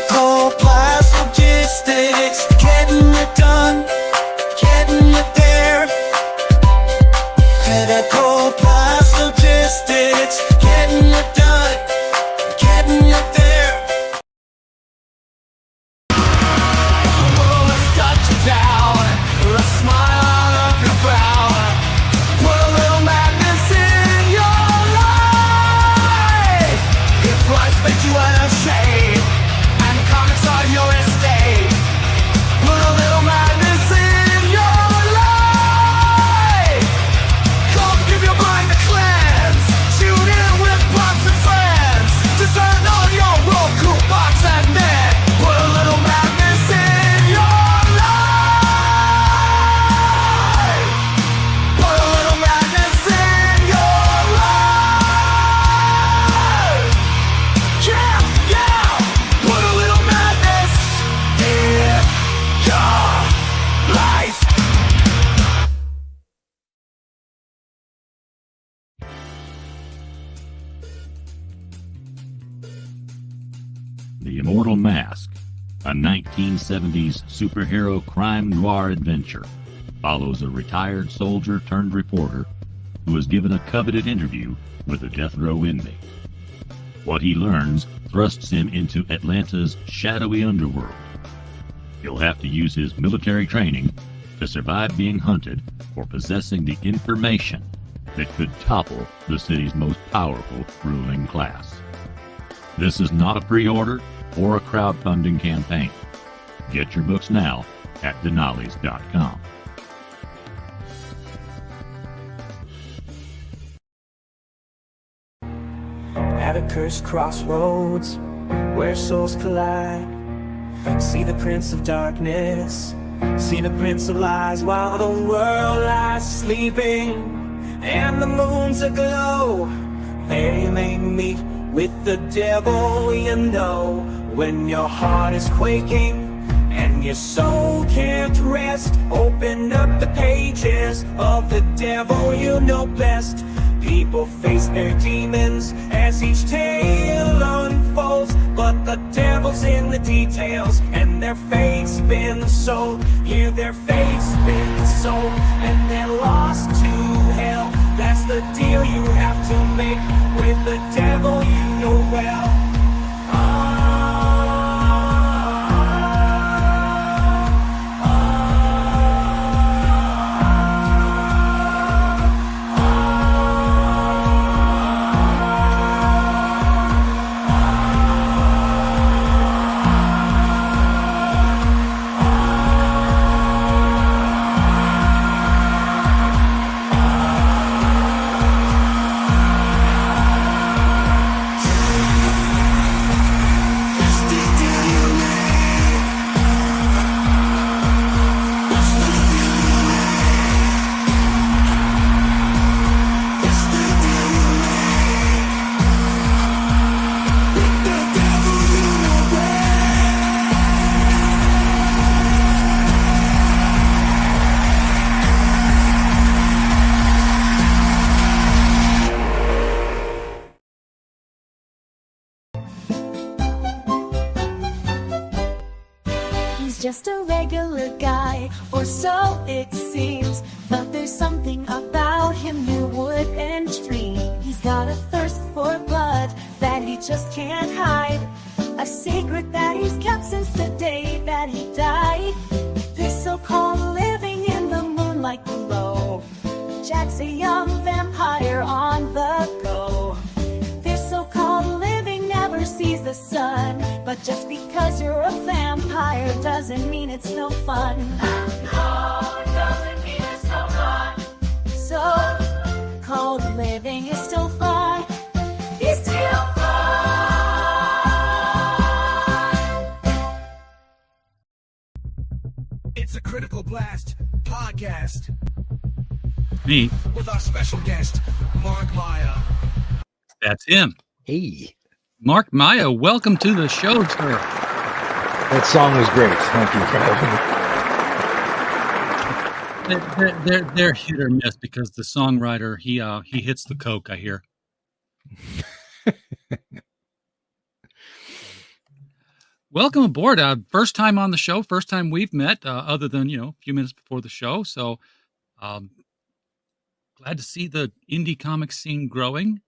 Critical blast logistics, getting it done, getting it there. Critical blast logistics, getting it done, getting it there. The world has got you down, a smile on your brow. Put a little madness in your life. If life makes you out of shape and comics are your estate, put a little madness in your life. Come give your mind a cleanse. Tune in with pops and friends. Just turn on your Roku box and then put a little madness in your life. Put a little madness in your life. Yeah, yeah. Put a little madness in your life. The Immortal Mask, a 1970s superhero crime noir adventure, follows a retired soldier turned reporter who is given a coveted interview with a death row inmate. What he learns thrusts him into Atlanta's shadowy underworld. He'll have to use his military training to survive being hunted for possessing the information that could topple the city's most powerful ruling class. This is not a pre-order or a crowdfunding campaign. Get your books now at denali's.com. At a cursed crossroads where souls collide, see the Prince of Darkness, see the Prince of Lies, while the world lies sleeping and the moon's aglow. They may meet with the devil, you know, when your heart is quaking and your soul can't rest. Open up the pages of the devil you know best. People face their demons as each tale unfolds, but the devil's in the details and their fate's been sold. Hear their fate's been sold and they're lost to hell. That's the deal you have to make with the devil you know well. Just a regular guy, or so it seems, but there's something about him you wouldn't dream. He's got a thirst for blood that he just can't hide, a secret that he's kept since the day that he died. This so-called living in the moonlight below, Jack's a young vampire on the go. This so-called living never sees the sun, but just because you're a vampire doesn't mean it's no fun. No, it doesn't mean it's no fun. So-called living is still fun. It's still fun. It's a Critical Blast podcast Me. with our special guest, Mark Maia. That's him. Hey, Mark Maia, welcome to the show, sir. that song was great. Thank you for having me. They're hit or miss because the songwriter he hits the coke, I hear. welcome aboard. First time on the show, first time we've met, other than a few minutes before the show. So, um, glad to see the indie comic scene growing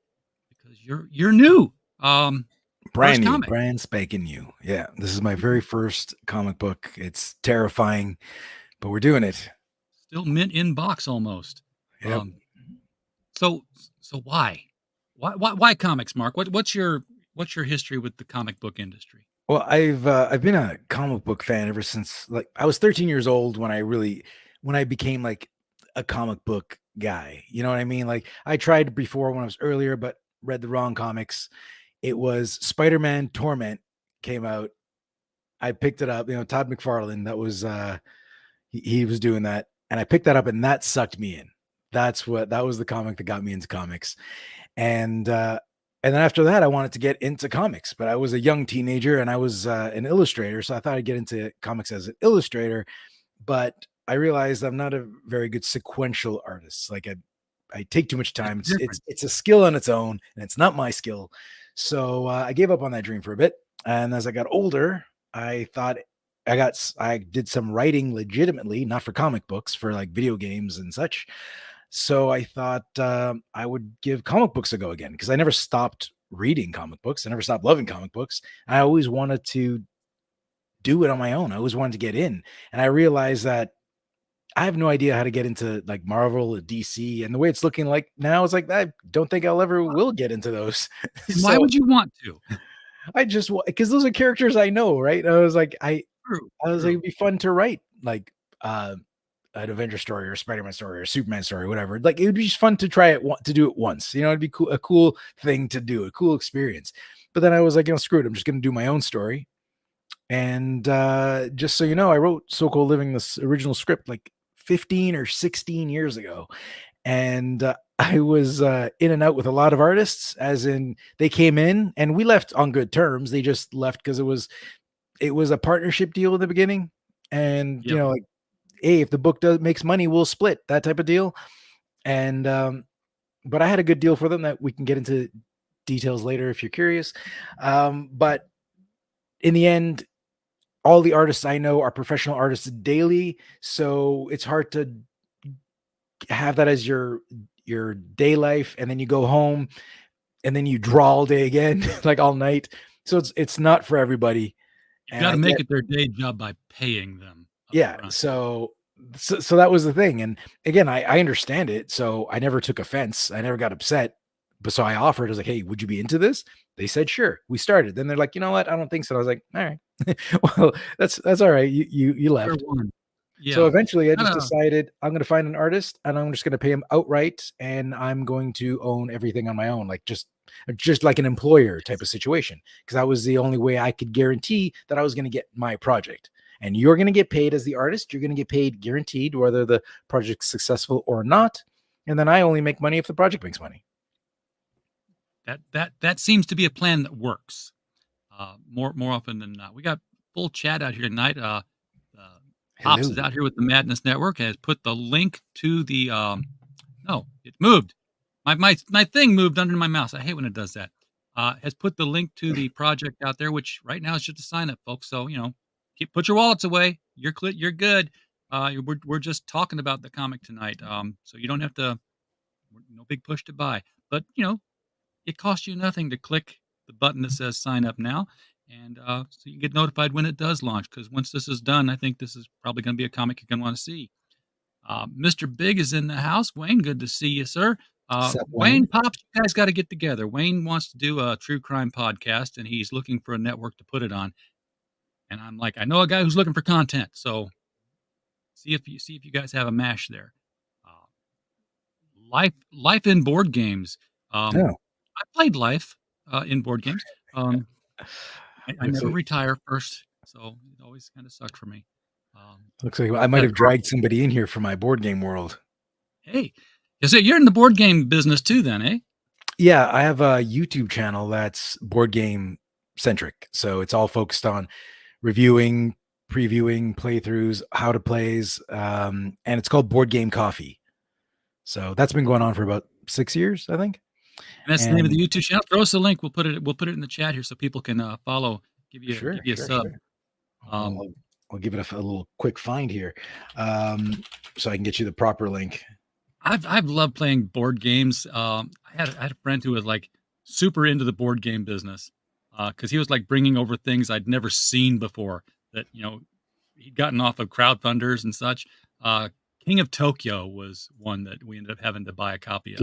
because you're new. First Brand new, comic, brand spanking new. Yeah, this is my very first comic book. It's terrifying, but we're doing it. still mint in box almost. Yep. Um, so so why comics, Mark? What's your history with the comic book industry? Well, I've been a comic book fan ever since like I was 13 years old when I became like a comic book guy. You know what I mean? Like I tried before when I was earlier, but read the wrong comics. It was Spider-Man Torment came out. I picked it up. Todd McFarlane. That was he was doing that, and I picked that up, and that sucked me in. That was the comic that got me into comics, and and then after that, I wanted to get into comics, but I was a young teenager and I was an illustrator, so I thought I'd get into comics as an illustrator. But I realized I'm not a very good sequential artist. Like I take too much That's time. different. It's a skill on its own, and it's not my skill. So I gave up on that dream for a bit. And as I got older, I thought I did some writing legitimately, not for comic books, for like video games and such. So I thought I would give comic books a go again because I never stopped reading comic books. I never stopped loving comic books. I always wanted to do it on my own. I always wanted to get in. And I realized that I have no idea how to get into like Marvel or DC. And the way it's looking like now is like, I don't think I'll ever will get into those. And why So would you want to? I just, because those are characters I know, right? I was like, True, I was like, true. it'd be fun to write like an Avenger story or a Spider-Man story or a Superman story, whatever. Like it would be just fun to try it, to do it once. It'd be cool, a cool thing to do, a cool experience. But then I was like, screw it. I'm just going to do my own story. And just so you know, I wrote So Cold Living, this original script, like 15 or 16 years ago. And I was in and out with a lot of artists, as in they came in and we left on good terms. They just left because it was a partnership deal in the beginning. And, Yep. like, hey, if the book makes money, we'll split, that type of deal. And but I had a good deal for them that we can get into details later if you're curious. But in the end, all the artists I know are professional artists daily, so it's hard to have that as your day life, and then you go home and then you draw all day again, like all night. So it's not for everybody. You've And got to I make get it their day job by paying them up Yeah. front. So that was the thing. And again, I understand it. So I never took offense. I never got upset. But so I offered, I was like, hey, would you be into this? They said, sure. We started. Then they're like, you know what? I don't think so. I was like, all right. Well, that's all right. You Square left. one. So Yeah. eventually I just Kinda decided I'm going to find an artist and I'm just going to pay him outright, and I'm going to own everything on my own, like just like an employer type of situation, because that was the only way I could guarantee that I was going to get my project. And you're going to get paid as the artist. You're going to get paid guaranteed whether the project's successful or not. And then I only make money if the project makes money. that seems to be a plan that works. More often than not. We got full chat out here tonight. Pops Hello. is out here with the Madness Network, has put the link to the no, it moved. My thing moved under my mouse. I hate when it does that. Has put the link to the project out there, which right now is just a sign up, folks. So put your wallets away. You're good. We're just talking about the comic tonight. So you don't have to. No big push to buy, but it costs you nothing to click the button that says sign up now. And so you can get notified when it does launch. Because once this is done, I think this is probably going to be a comic you're going to want to see. Mr. Big is in the house. Wayne, good to see you, sir. Sup, Wayne, Wayne? Pops, you guys got to get together. Wayne wants to do a true crime podcast, and he's looking for a network to put it on. And I'm like, I know a guy who's looking for content. So see if you guys have a mash there. Life in board games. Oh, I played life in board games. I looks never like retire first, so it always kind of sucked for me. looks like I might Got a have dragged somebody in here from my board game world. Hey, so you're in the board game business too, then, eh? Yeah, I have a YouTube channel that's board game centric. So it's all focused on reviewing, previewing, playthroughs, how to plays, and it's called Board Game Coffee. So that's been going on for about 6 years, I think. And that's the name of And the YouTube channel. Throw us a link. We'll put it in the chat here so people can follow. Sure, give you a sure, sub. sure. Well, Um, I'll give it a little quick find here, so I can get you the proper link. I've loved playing board games. I had a friend who was like super into the board game business because he was like bringing over things I'd never seen before that he'd gotten off of crowdfunders and such. Uh, King of Tokyo was one that we ended up having to buy a copy of.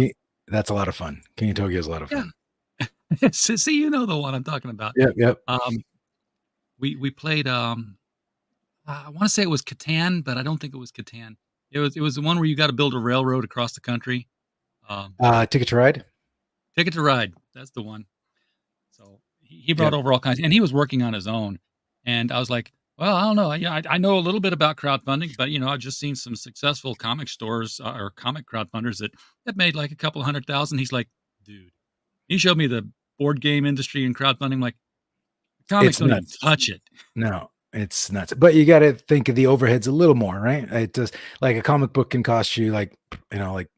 That's a lot of fun. King of Tokyo is a lot of Yeah, fun. see, you know the one I'm talking about. Yep, yep. Um, we played. I want to say it was Catan, but I don't think it was Catan. It was the one where you got to build a railroad across the country. Um, Ticket to Ride. Ticket to Ride. That's the one. So he brought Yep. over all kinds, and he was working on his own. And I was like, well, I don't know. I know a little bit about crowdfunding, but I've just seen some successful comic stores or comic crowdfunders that made like a couple 100,000. He's like, dude, he showed me the board game industry and crowdfunding. I'm like, comics It's don't even nuts. touch it. No, it's nuts. But you got to think of the overheads a little more, right? It does. Like a comic book can cost you like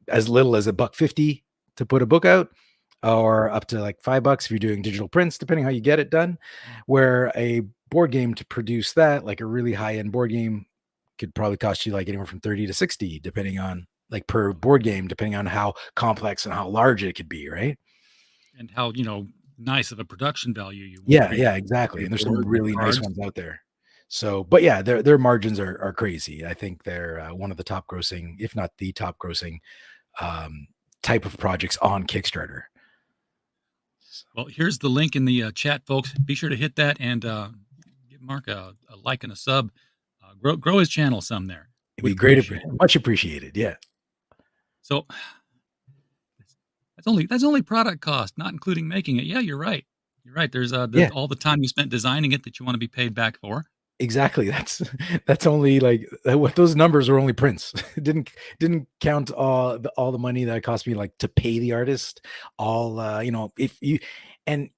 as little as $1.50 to put a book out, or up to like $5 if you're doing digital prints, depending how you get it done. Where a board game to produce that, like a really high end board game, could probably cost you like anywhere from 30 to 60, depending on like per board game, depending on how complex and how large it could be, right? And how nice of a production value you want. Yeah, exactly. And there's some Board and really nice cards. ones out there. So, but yeah, their margins are crazy. I think they're one of the top grossing, if not the top grossing, type of projects on Kickstarter. Well, here's the link in the chat, folks. Be sure to hit that and give Mark a like and a sub. Grow his channel some there. It'd Would be great, appreciate it. much appreciated. Yeah, So that's only product cost, not including making it. Yeah, you're right. You're right. There's Yeah. all the time you spent designing it that you want to be paid back for. exactly. That's only like what those numbers were only prints. Didn't count all the money that it cost me like to pay the artist. All if you and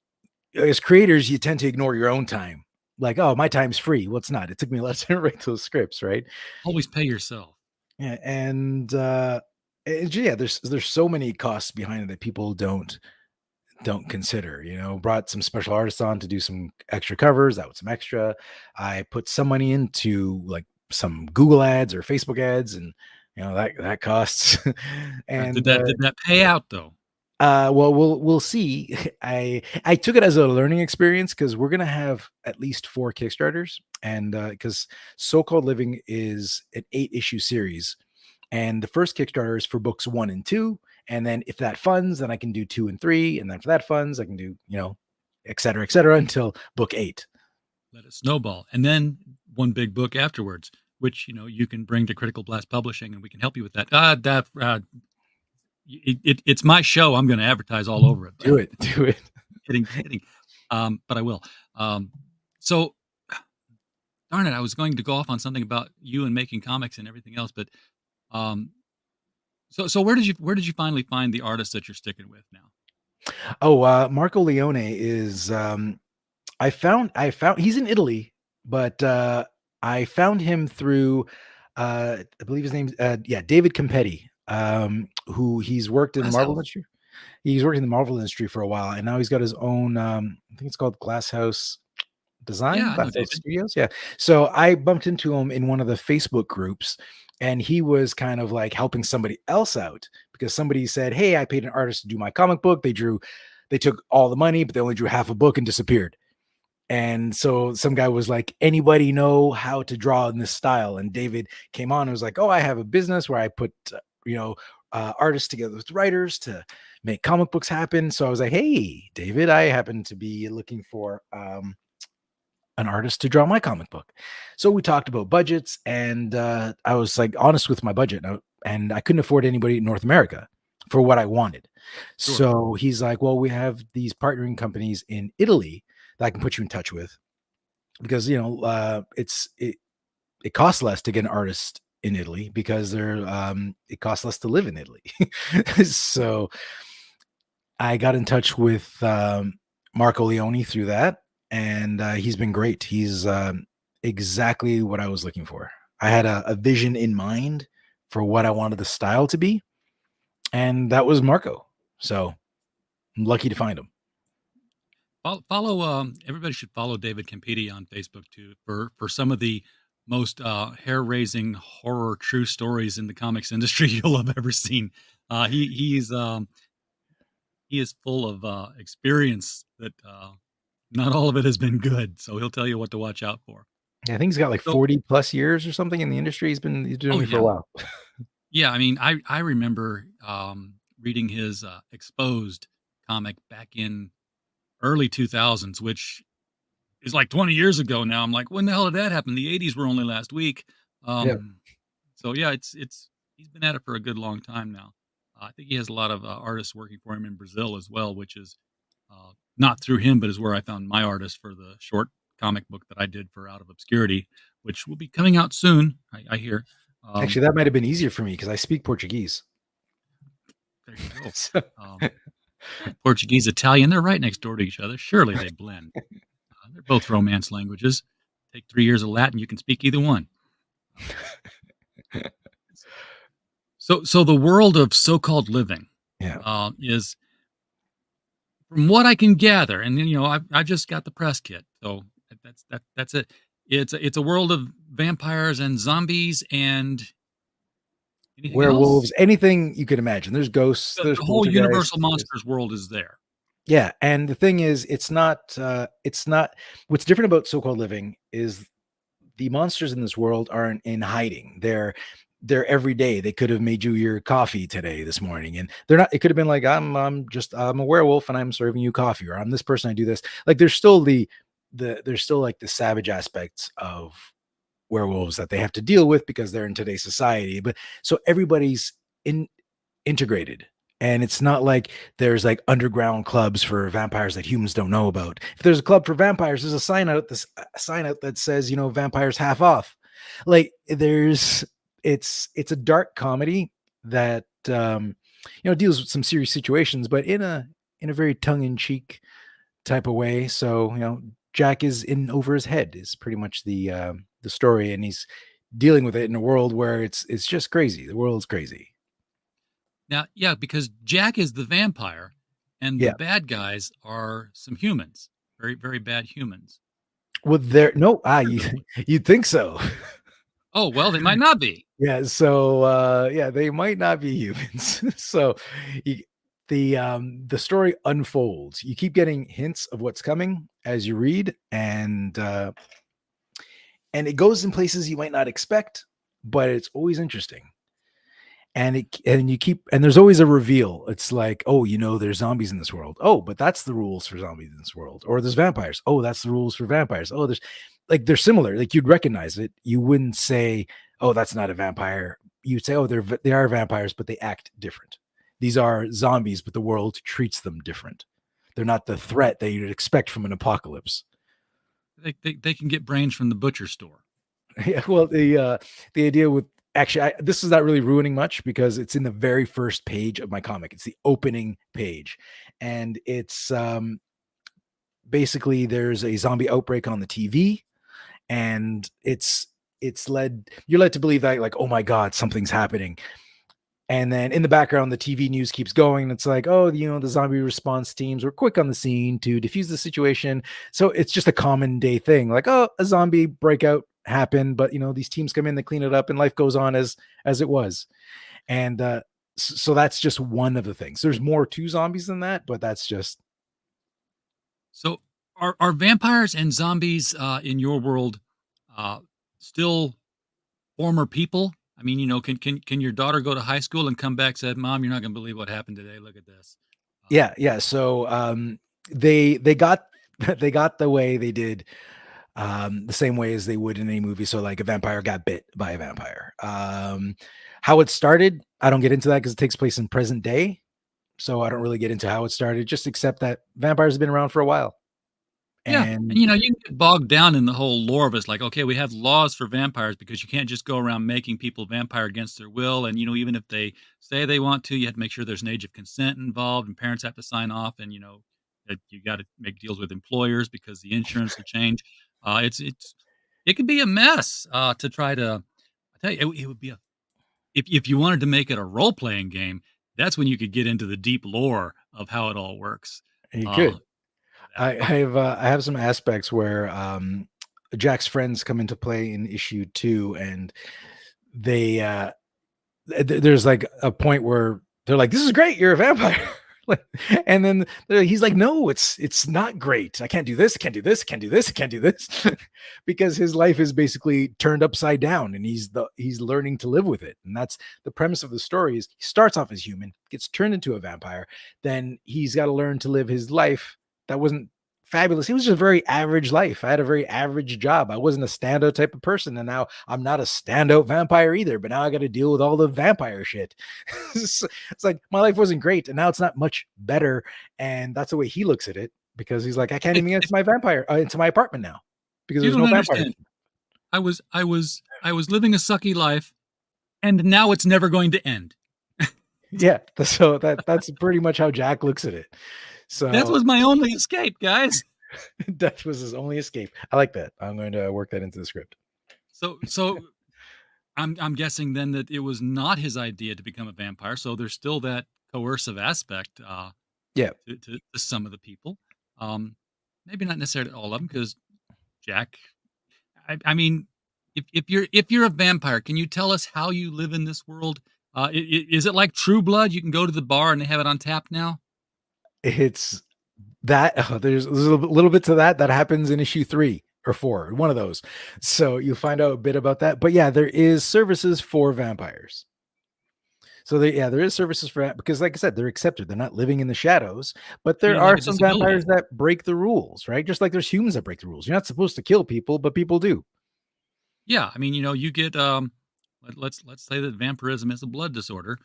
as creators, you tend to ignore your own time. Like, oh, my time's free. Well, it's not. It took me less to write those scripts, right? Always pay yourself. Yeah, and yeah, there's so many costs behind it that people don't consider. Brought some special artists on to do some extra covers. That was some extra. I put some money into like some Google ads or Facebook ads, and that costs. And Did that pay out though? well, we'll see. I took it as a learning experience because we're gonna have at least 4 Kickstarters, and because So-Called Living is an 8-issue series, and the first Kickstarter is for books 1 and 2, and then if that funds, then I can do 2 and 3, and then if that funds, I can do et cetera, until book 8. Let it snowball, and then one big book afterwards, which you can bring to Critical Blast Publishing, and we can help you with that. It's my show. I'm going to advertise all over it. Do it. Kidding. But I will. So, darn it, I was going to go off on something about you and making comics and everything else, but so where did you finally find the artist that you're sticking with now? Oh, Marco Leone is I found he's in Italy, but I found him through I believe his name's David Campetti, who he's worked in the Marvel industry. He's worked in the Marvel industry for a while, and now he's got his own I think it's called Glasshouse Design, Glasshouse Studios. Yeah. So I bumped into him in one of the Facebook groups, and he was kind of like helping somebody else out because somebody said, "Hey, I paid an artist to do my comic book. They took all the money, but they only drew half a book and disappeared." And so some guy was like, "Anybody know how to draw in this style?" And David came on and was like, "Oh, I have a business where I put artists together with writers to make comic books happen." So I was like, "Hey, David, I happen to be looking for an artist to draw my comic book." So we talked about budgets, and I was like honest with my budget, and I couldn't afford anybody in North America for what I wanted. Sure. So he's like, "Well, we have these partnering companies in Italy that I can put you in touch with, because it costs less to get an artist in Italy because it costs less to live in Italy." So I got in touch with Marco Leone through that, and he's been great. He's exactly what I was looking for. I had a vision in mind for what I wanted the style to be, and that was Marco. So I'm lucky to find him. Follow. Everybody should follow David Campiti on Facebook too for some of the most hair raising horror true stories in the comics industry you'll have ever seen. He is full of experience that not all of it has been good, so he'll tell you what to watch out for. Yeah, I think he's got like So, 40 plus years or something in the industry. He's oh doing it for a yeah, while. yeah. I mean, I remember reading his Exposed comic back in early 2000s, which is like 20 years ago now. I'm like, when the hell did that happen? The 80s were only last week. Yeah. So yeah, it's he's been at it for a good long time now. I think he has a lot of artists working for him in Brazil as well, which is not through him, but is where I found my artist for the short comic book that I did for Out of Obscurity, which will be coming out soon. I hear. Um, Actually, that might have been easier for me because I speak Portuguese. there you go. So, Portuguese, Italian, they're right next door to each other. Surely they blend. They're both Romance languages. Take 3 years of Latin, you can speak either one. So the world of so-called living yeah. is, from what I can gather, and I just got the press kit, so that's it. It's a world of vampires and zombies and anything else. Werewolves, anything you could imagine. There's ghosts, there's The whole poltergeists. Universal Monsters world is there. Yeah, and the thing is, it's not what's different about so-called living is the monsters in this world aren't in hiding. They're every day. They could have made you your coffee today, this morning, and they're not. It could have been like, I'm a werewolf and I'm serving you coffee, or I'm this person, I do this. Like there's still there's still like the savage aspects of werewolves that they have to deal with because they're in today's society. But so everybody's in integrated. And it's not like there's like underground clubs for vampires that humans don't know about. If there's a club for vampires, there's a sign out that says, vampires half off. Like it's a dark comedy that deals with some serious situations, but in a very tongue-in-cheek type of way. So, Jack is in over his head is pretty much the story, and he's dealing with it in a world where it's just crazy. The world's crazy. Now, yeah, because Jack is the vampire, and the Yeah. bad guys are some humans, very very bad humans. Well, you'd think so. Oh well, they might not be. Yeah, so yeah, they might not be humans. So you, the story unfolds. You keep getting hints of what's coming as you read, and it goes in places you might not expect, but it's always interesting. And there's always a reveal. It's like, oh, there's zombies in this world. Oh, but that's the rules for zombies in this world. Or there's vampires. Oh, that's the rules for vampires. Oh, they're similar. Like you'd recognize it. You wouldn't say, oh, that's not a vampire. You'd say, oh, they are vampires, but they act different. These are zombies, but the world treats them different. They're not the threat that you'd expect from an apocalypse. They can get brains from the butcher store. Yeah, well, the idea with actually, this is not really ruining much because it's in the very first page of my comic. It's the opening page, and it's basically there's a zombie outbreak on the TV, and you're led to believe that, like, oh my god, something's happening. And then in the background, the TV news keeps going. And it's like, oh, the zombie response teams were quick on the scene to defuse the situation. So it's just a common day thing. Like, oh, a zombie breakout happened, but these teams come in, they clean it up, and life goes on as it was. And so that's just one of the things. There's more to zombies than that, but that's just. So are vampires and zombies in your world still former people? I mean, can your daughter go to high school and come back said, "Mom, you're not going to believe what happened today. Look at this." Yeah. So they got they got the way they did the same way as they would in any movie. So like a vampire got bit by a vampire. How it started, I don't get into that because it takes place in present day. So I don't really get into how it started. Just accept that vampires have been around for a while. Yeah, And and you can get bogged down in the whole lore of it. It's like, okay, we have laws for vampires because you can't just go around making people vampire against their will. And even if they say they want to, you have to make sure there's an age of consent involved, and parents have to sign off. And that you got to make deals with employers because the insurance will change. It could be a mess to try to. I tell you, it would be if you wanted to make it a role playing game. That's when you could get into the deep lore of how it all works. you Uh, could. I have some aspects where Jack's friends come into play in issue 2, and they there's like a point where they're like, "This is great, you're a vampire." Like, and then he's like, "No, it's not great. I can't do this. I can't do this. I can't do this. I can't do this," because his life is basically turned upside down, and he's learning to live with it. And that's the premise of the story. Is he starts off as human, gets turned into a vampire, then he's got to learn to live his life that wasn't fabulous. It was just a very average life. I had a very average job. I wasn't a standout type of person, and now I'm not a standout vampire either. But now I got to deal with all the vampire shit. It's like my life wasn't great, and now it's not much better. And that's the way he looks at it, because he's like, I can't even get into my apartment now because You there's don't no vampire. understand. I was living a sucky life, and now it's never going to end. Yeah, so that's pretty much how Jack looks at it. So That was my only escape, guys. death was his only escape. I like that. I'm going to work that into the script. So I'm guessing then that it was not his idea to become a vampire. So there's still that coercive aspect Yeah. to some of the people. Maybe not necessarily all of them, because Jack. I mean, if you're a vampire, can you tell us how you live in this world? Is it like True Blood? You can go to the bar and they have it on tap now. It's that there's a little bit to that happens in issue 3 or 4, one of those. So you'll find out a bit about that. But yeah, there is services for vampires. So there is services for that, because like I said, they're accepted. They're not living in the shadows, but there Treated like are a some disability. vampires that break the rules, right? Just like there's humans that break the rules. You're not supposed to kill people, but people do. Yeah, I mean, you get let's say that vampirism is a blood disorder.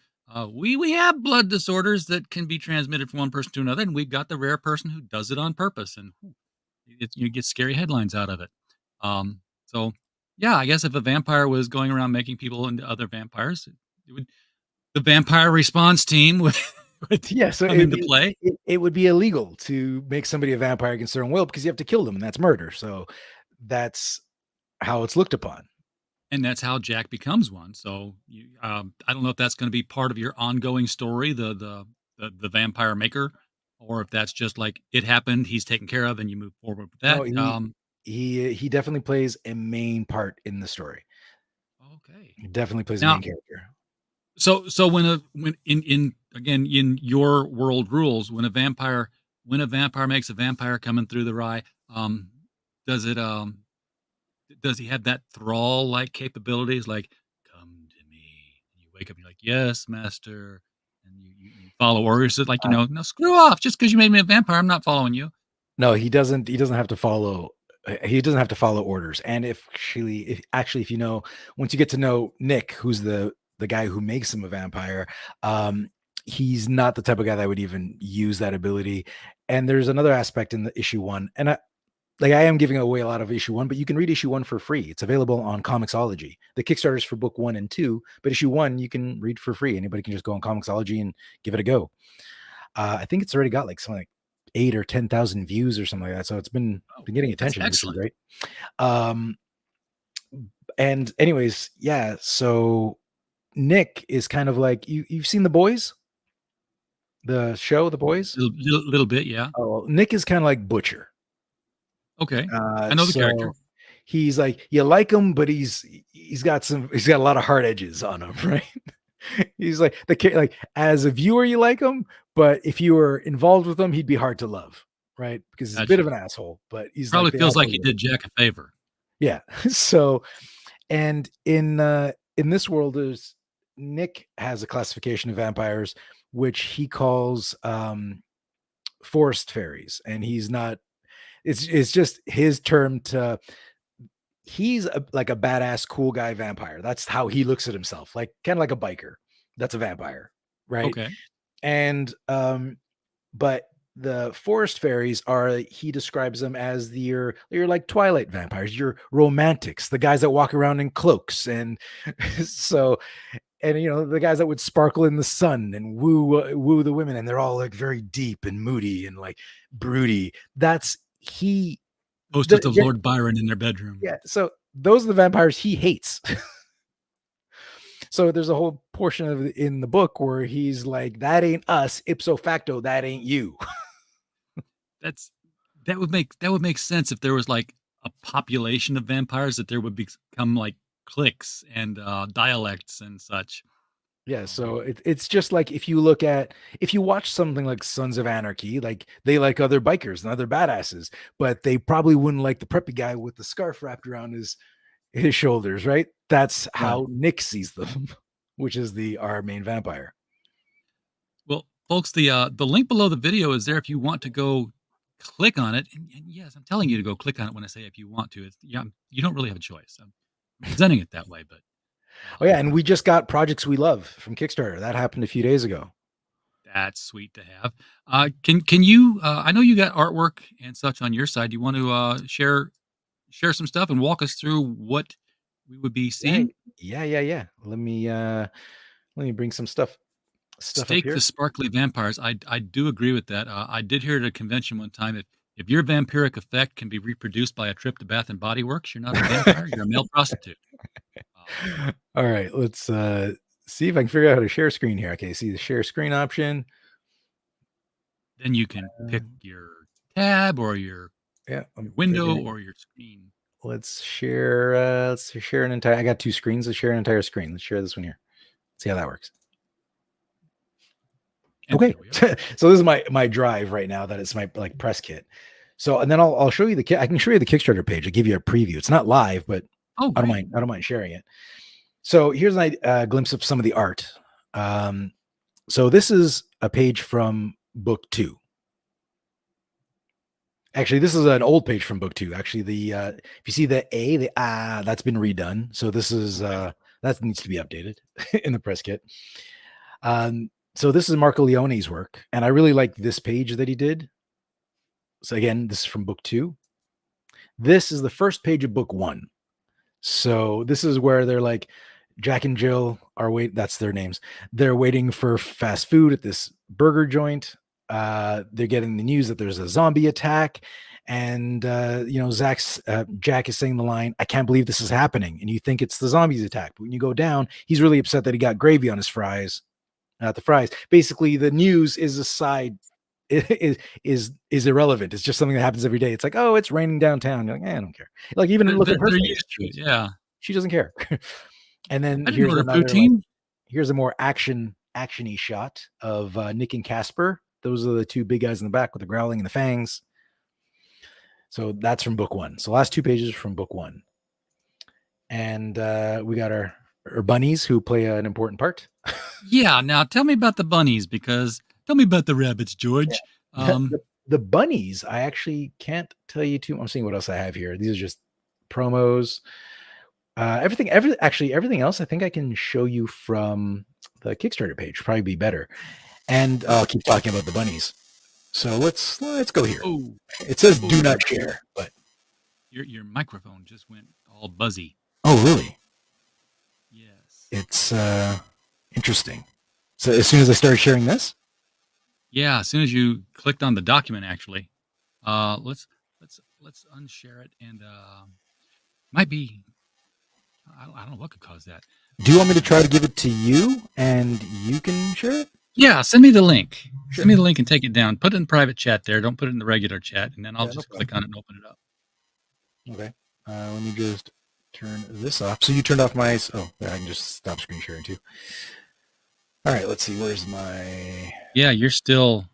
We have blood disorders that can be transmitted from one person to another, and we've got the rare person who does it on purpose, and you get scary headlines out of it. So yeah, I guess if a vampire was going around making people into other vampires, the vampire response team would Yeah, so come into play. it would be illegal to make somebody a vampire against their own will, because you have to kill them, and that's murder. So that's how it's looked upon. And that's how Jack becomes one. So I don't know if that's going to be part of your ongoing story, the vampire maker, or if that's just like it happened, he's taken care of, and you move forward with that. No, he definitely plays a main part in the story. Okay. He definitely plays a Now, main character. so when in again in your world rules, when a vampire makes a vampire coming through the rye, does it does he have that thrall like capabilities, like come to me, and you wake up and you're like, yes master, and you follow orders? Like, no, screw off, just because you made me a vampire, I'm not following you. No, he doesn't have to follow orders. And if if you know, once you get to know Nick, who's the guy who makes him a vampire, he's not the type of guy that would even use that ability. And there's another aspect in the issue 1, and I am giving away a lot of issue 1, but you can read issue 1 for free. It's available on Comixology. The Kickstarter's for book 1 and 2, but issue 1 you can read for free. Anybody can just go on Comixology and give it a go. I think it's already got like something like 8 or 10,000 views or something like that. So it's been getting attention, which is great. And anyways, yeah. So Nick is kind of like you've seen The Boys, the show, The Boys. Little bit, yeah. Oh, Nick is kind of like Butcher. Okay, I know the character. He's like, you like him, but he's got a lot of hard edges on him, right? He's like like as a viewer, you like him, but if you were involved with him, he'd be hard to love, right? Because he's a bit of an asshole, but he's probably like feels like he did Jack a favor. Yeah. So, and in this world, Nick has a classification of vampires which he calls forest fairies, and he's not. It's just his term to. He's like a badass, cool guy vampire. That's how he looks at himself, like kind of like a biker. That's a vampire, right? Okay. And but the forest fairies he describes them as your like Twilight vampires, your romantics, the guys that walk around in cloaks, and so, and the guys that would sparkle in the sun and woo the women, and they're all like very deep and moody and like broody. That's Posters of Lord Byron in their bedroom. Yeah, so those are the vampires he hates. So there's a whole portion in the book where he's like, that ain't us, ipso facto, that ain't you. That's that would make sense if there was like a population of vampires that there would become like cliques and dialects and such. Yeah, Um, so it's just like if you watch something like Sons of Anarchy, like they like other bikers and other badasses, but they probably wouldn't like the preppy guy with the scarf wrapped around his shoulders, right? That's right. how Nick sees them, which is the our main vampire. Well, folks, the link below the video is there if you want to go click on it. And yes, I'm telling you to go click on it when I say if you want to. It's yeah, you don't really have a choice. I'm presenting it that way, but Oh yeah, and we just got Projects We Love from Kickstarter. That happened a few days ago. that's sweet to have. Can you? I know you got artwork and such on your side. Do you want to share some stuff and walk us through what we would be Yeah, seeing? yeah. Let me bring some stuff up Stake the here. sparkly vampires. I do agree with that. I did hear at a convention one time if your vampiric effect can be reproduced by a trip to Bath and Body Works, you're not a vampire. You're a male prostitute. Um, All right, let's see if I can figure out how to share screen here. Okay, see the share screen option. then you can pick Um, your tab or yeah, your I'm window figuring. or your screen. Let's share an entire. I got two screens. Let's share an entire screen. Let's share this one here. See how that works. And Okay, there we are. so this is my drive right now. That it's my like press kit. So and then I'll show you I can show you the Kickstarter page. I'll give you a preview. It's not live, but Oh, great. I don't mind sharing it. So here's a glimpse of some of the art. So this is a page from book 2. Actually, this is an old page from book 2. Actually, if you see the that's been redone. So this is Okay. that needs to be updated in the press kit. So this is Marco Leone's work, and I really like this page that he did. So again, this is from book 2. This is the first page of book 1. So this is where they're like Jack and Jill are that's their names. They're waiting for fast food at this burger joint. They're getting the news that there's a zombie attack. And Jack is saying the line, "I can't believe this is happening." And you think it's the zombies attack. But when you go down, he's really upset that he got gravy on his fries, not the fries. Basically, the news is a side is irrelevant. It's just something that happens every day. It's like, oh, it's raining downtown. You're like, I don't care. Like, even look at her They're face. used to it. Yeah. She doesn't care. And then I didn't here's order another like poutine. here's a more actiony shot of Nick and Casper. Those are the two big guys in the back with the growling and the fangs. So that's from book 1. So last 2 pages from book 1. And we got our bunnies who play an important part. Yeah. Now tell me about the bunnies because tell me about the rabbits, George. The bunnies, I actually can't tell you too. I'm seeing what else I have here. These are just promos. Everything else I think I can show you from the Kickstarter page. Probably be better. And I'll keep talking about the bunnies. So let's go here. Oh, It says do not share, but your microphone just went all buzzy. oh really? Yes. It's interesting. So as soon as I started sharing this, Yeah. As soon as you clicked on the document, actually, let's unshare it and might be. I don't know what could cause that. do you want me to try to give it to you and you can share it? Yeah, send me the link. Sure. Send me the link and take it down. Put it in private chat there. Don't put it in the regular chat, and then I'll Yeah, no just problem. click on it and open it up. Okay. Let me just turn this off. So you turned off my. Oh, yeah, I can just stop screen sharing too. All right. Let's see. Where's my? Yeah, you're still.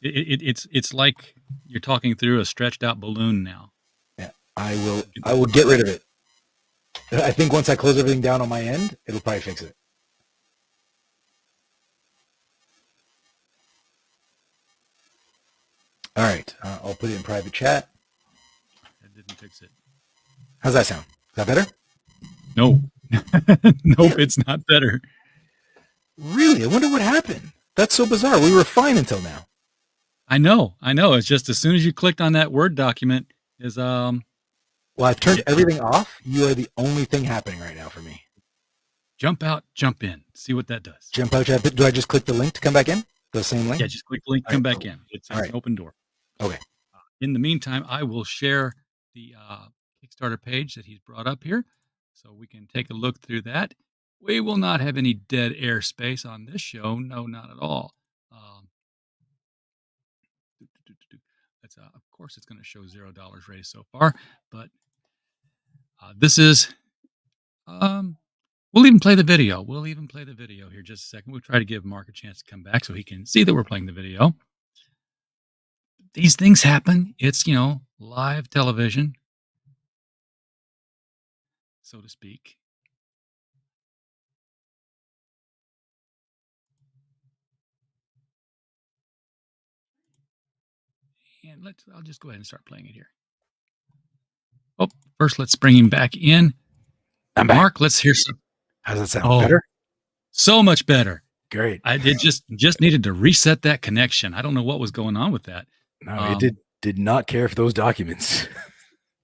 It's like you're talking through a stretched out balloon now. Yeah. I will get rid of it. I think once I close everything down on my end, it'll probably fix it. All right. I'll put it in private chat. That didn't fix it. How's that sound? Is that better? No, nope, it's not better. Really? I wonder what happened. That's so bizarre. We were fine until now. I know. It's just as soon as you clicked on that Word document, is Well, I've turned everything off. You are the only thing happening right now for me. jump out, jump in. See what that does. Jump out chat. Do I just click the link to come back in? The same link? Yeah, just click the link, All come right, back cool. in. It's All right. an open door. Okay. In the meantime, I will share the Kickstarter page that he's brought up here so we can take a look through that. We will not have any dead air space on this show. No, not at all. Let's of course, it's going to show $0 raised so far. But this is. We'll even play the video. We'll even play the video here just a second. We'll try to give Mark a chance to come back so he can see that we're playing the video. These things happen. It's, live television, so to speak. And I'll just go ahead and start playing it here. Oh, first let's bring him back in. I'm back. Mark, let's hear some. How does that sound? Better? So much better. Great. I did just needed to reset that connection. I don't know what was going on with that. No, it did not care for those documents.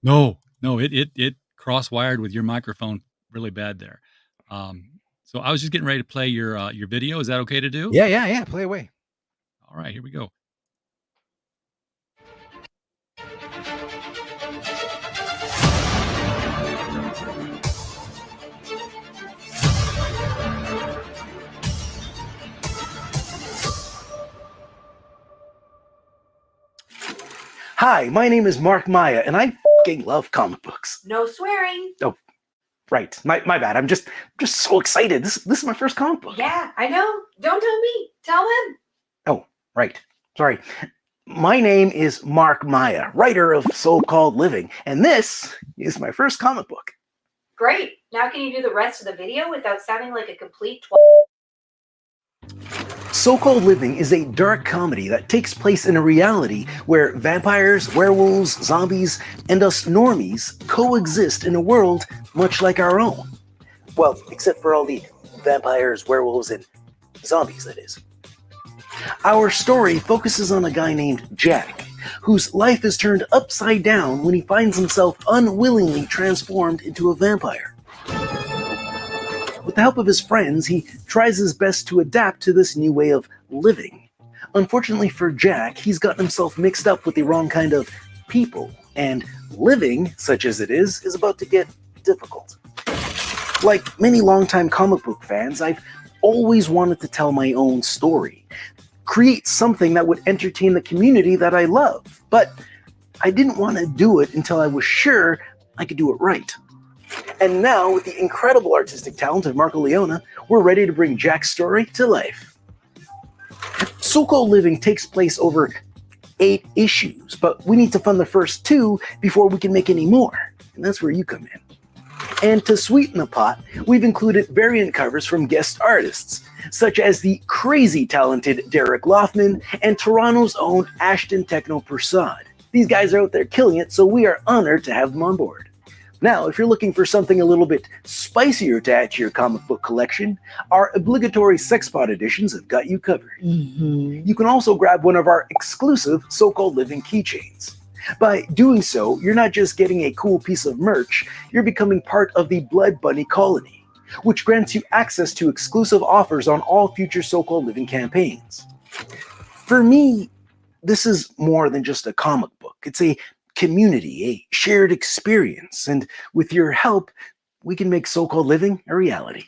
No, it cross-wired with your microphone really bad there. So I was just getting ready to play your video. Is that okay to do? Yeah. Play away. All right, here we go. Hi, my name is Mark Maia, and I fucking love comic books. No swearing. Oh, right. My bad. I'm just so excited. This is my first comic book. Yeah, I know. Don't tell me. Tell him. Oh, right. Sorry. My name is Mark Maia, writer of So-Called Living, and this is my first comic book. Great. Now can you do the rest of the video without sounding like a complete So-Called Living is a dark comedy that takes place in a reality where vampires, werewolves, zombies, and us normies coexist in a world much like our own. Well, except for all the vampires, werewolves, and zombies, that is. Our story focuses on a guy named Jack, whose life is turned upside down when he finds himself unwillingly transformed into a vampire. With the help of his friends, he tries his best to adapt to this new way of living. Unfortunately for Jack, he's gotten himself mixed up with the wrong kind of people, and living, such as it is about to get difficult. Like many longtime comic book fans, I've always wanted to tell my own story, create something that would entertain the community that I love, but I didn't want to do it until I was sure I could do it right. And now, with the incredible artistic talent of Marco Leona, we're ready to bring Jack's story to life. So-Called Living takes place over 8 issues, but we need to fund the first 2 before we can make any more, and that's where you come in. And to sweeten the pot, we've included variant covers from guest artists, such as the crazy talented Derek Loffman and Toronto's own Ashton Techno Prasad. These guys are out there killing it, so we are honored to have them on board. Now, if you're looking for something a little bit spicier to add to your comic book collection, our obligatory Sexpot editions have got you covered. You can also grab one of our exclusive So-Called Living keychains. By doing so, you're not just getting a cool piece of merch, you're becoming part of the Blood Bunny Colony, which grants you access to exclusive offers on all future So-Called Living campaigns. For me, this is more than just a comic book. It's a community, a shared experience, and with your help, we can make So-Called Living a reality.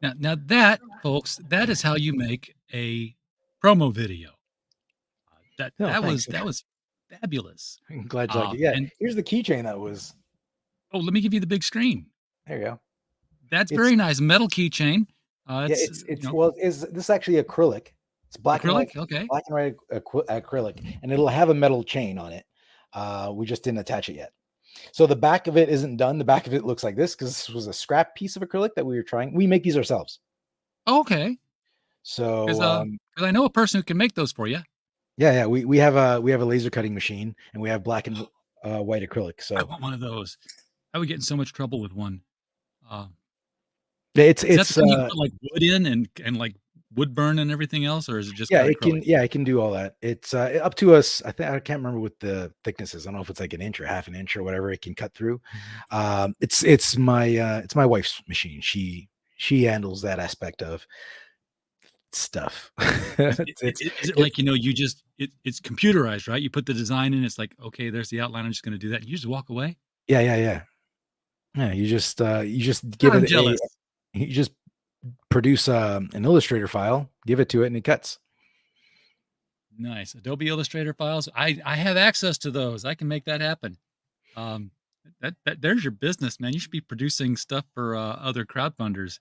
Now that, folks, that is how you make a promo video. That was fabulous. I'm glad you like it. Yeah, and here's the keychain that was. let me give you the big screen. There you go. That's very nice. Metal keychain. This is actually acrylic. It's black and white. Okay. Black and white acrylic, and it'll have a metal chain on it. We just didn't attach it yet. So the back of it isn't done. The back of it looks like this because this was a scrap piece of acrylic that we were trying. We make these ourselves. Okay. So because I know a person who can make those for you. Yeah. We have a laser cutting machine, and we have black and white acrylic. So I want one of those. I would get in so much trouble with one. It's you put like wood in and like wood burn and everything else, or is it just it can do all that. It's up to us. I can't remember what the thickness is. I don't know if it's like an inch or half an inch or whatever it can cut through. It's my wife's machine. She handles that aspect of stuff. Is it like it's computerized, right? You put the design in, it's like, okay, there's the outline, I'm just going to do that. You just walk away. Yeah. Yeah, you just God, give I'm it a jealous. you just produce an Illustrator file, give it to it, and it cuts. Nice. Adobe Illustrator files. I have access to those. I can make that happen. Um, that there's your business, man. You should be producing stuff for other crowdfunders.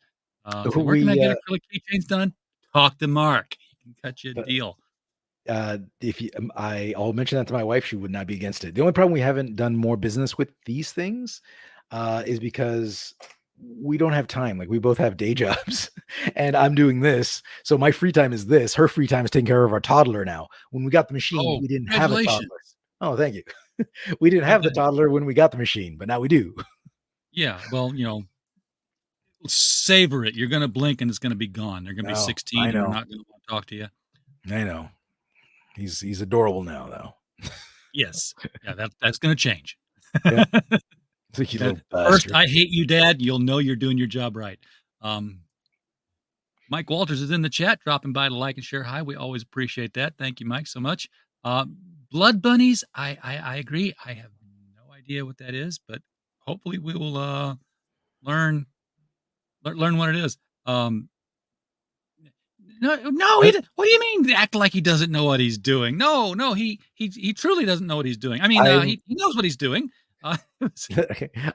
Say, where can I We get acrylic keychains done? Talk to Mark. He can cut you a uh, deal. if you, I'll mention that to my wife. She would not be against it. The only problem we haven't done more business with these things is because we don't have time. Like we both have day jobs, and I'm doing this, so my free time is this. Her free time is taking care of our toddler now. When we got the machine, Oh, we didn't have a toddler. congratulations. Oh, thank you. We didn't have the toddler when we got the machine, but now we do. Yeah. Well, savor it. You're gonna blink and it's gonna be gone. They're gonna be No, 16 I and they're know, not gonna want to talk to you. I know. He's adorable now, though. Yes. Yeah, that's gonna change. Yeah, it's a cute The little first bastard. "I hate you, Dad," you'll know you're doing your job right. Um, Mike Walters is in the chat, dropping by to like and share. Hi, we always appreciate that. Thank you, Mike, so much. Blood bunnies, I agree. I have no idea what that is, but hopefully we will learn learn what it is. No, no, I, what do you mean? Act like he doesn't know what he's doing? No, no, he truly doesn't know what he's doing. I mean, I'm he knows what he's doing. Uh,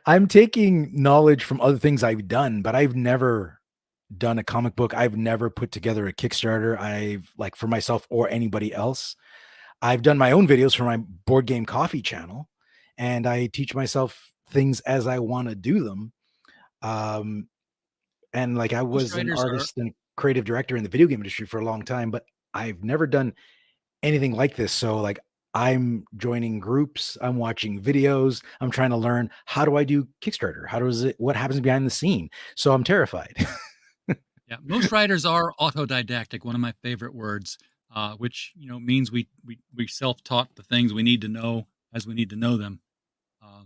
I'm taking knowledge from other things I've done, but I've never done a comic book. I've never put together a Kickstarter. I've like for myself or anybody else. I've done my own videos for my board game coffee channel, and I teach myself things as I want to do them. Um, and like I most was an writers are artist and creative director in the video game industry for a long time, but I've never done anything like this. So like I'm joining groups, I'm watching videos, I'm trying to learn how do I do Kickstarter? How does it what happens behind the scene? So I'm terrified. Yeah, most writers are autodidactic. One of my favorite words, which means we self-taught the things we need to know as we need to know them. Uh,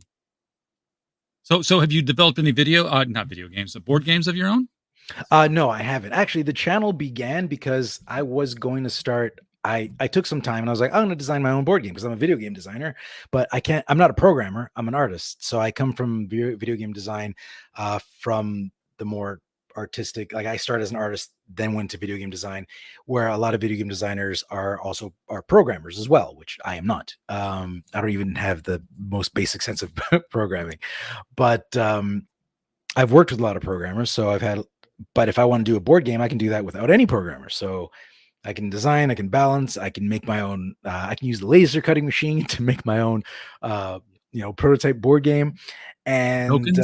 so have you developed any not video games, but board games of your own? No, I haven't. Actually, the channel began because I was going to start. I took some time and I was like, I'm going to design my own board game because I'm a video game designer, but I can't. I'm not a programmer. I'm an artist, so I come from video game design, from the more artistic. Like I started as an artist, then went to video game design, where a lot of video game designers are programmers as well, which I am not. I don't even have the most basic sense of programming, but I've worked with a lot of programmers, so but if I want to do a board game, I can do that without any programmer. So I can design, I can balance, I can make my own. I can use the laser cutting machine to make my own, uh, prototype board game, and Tokens?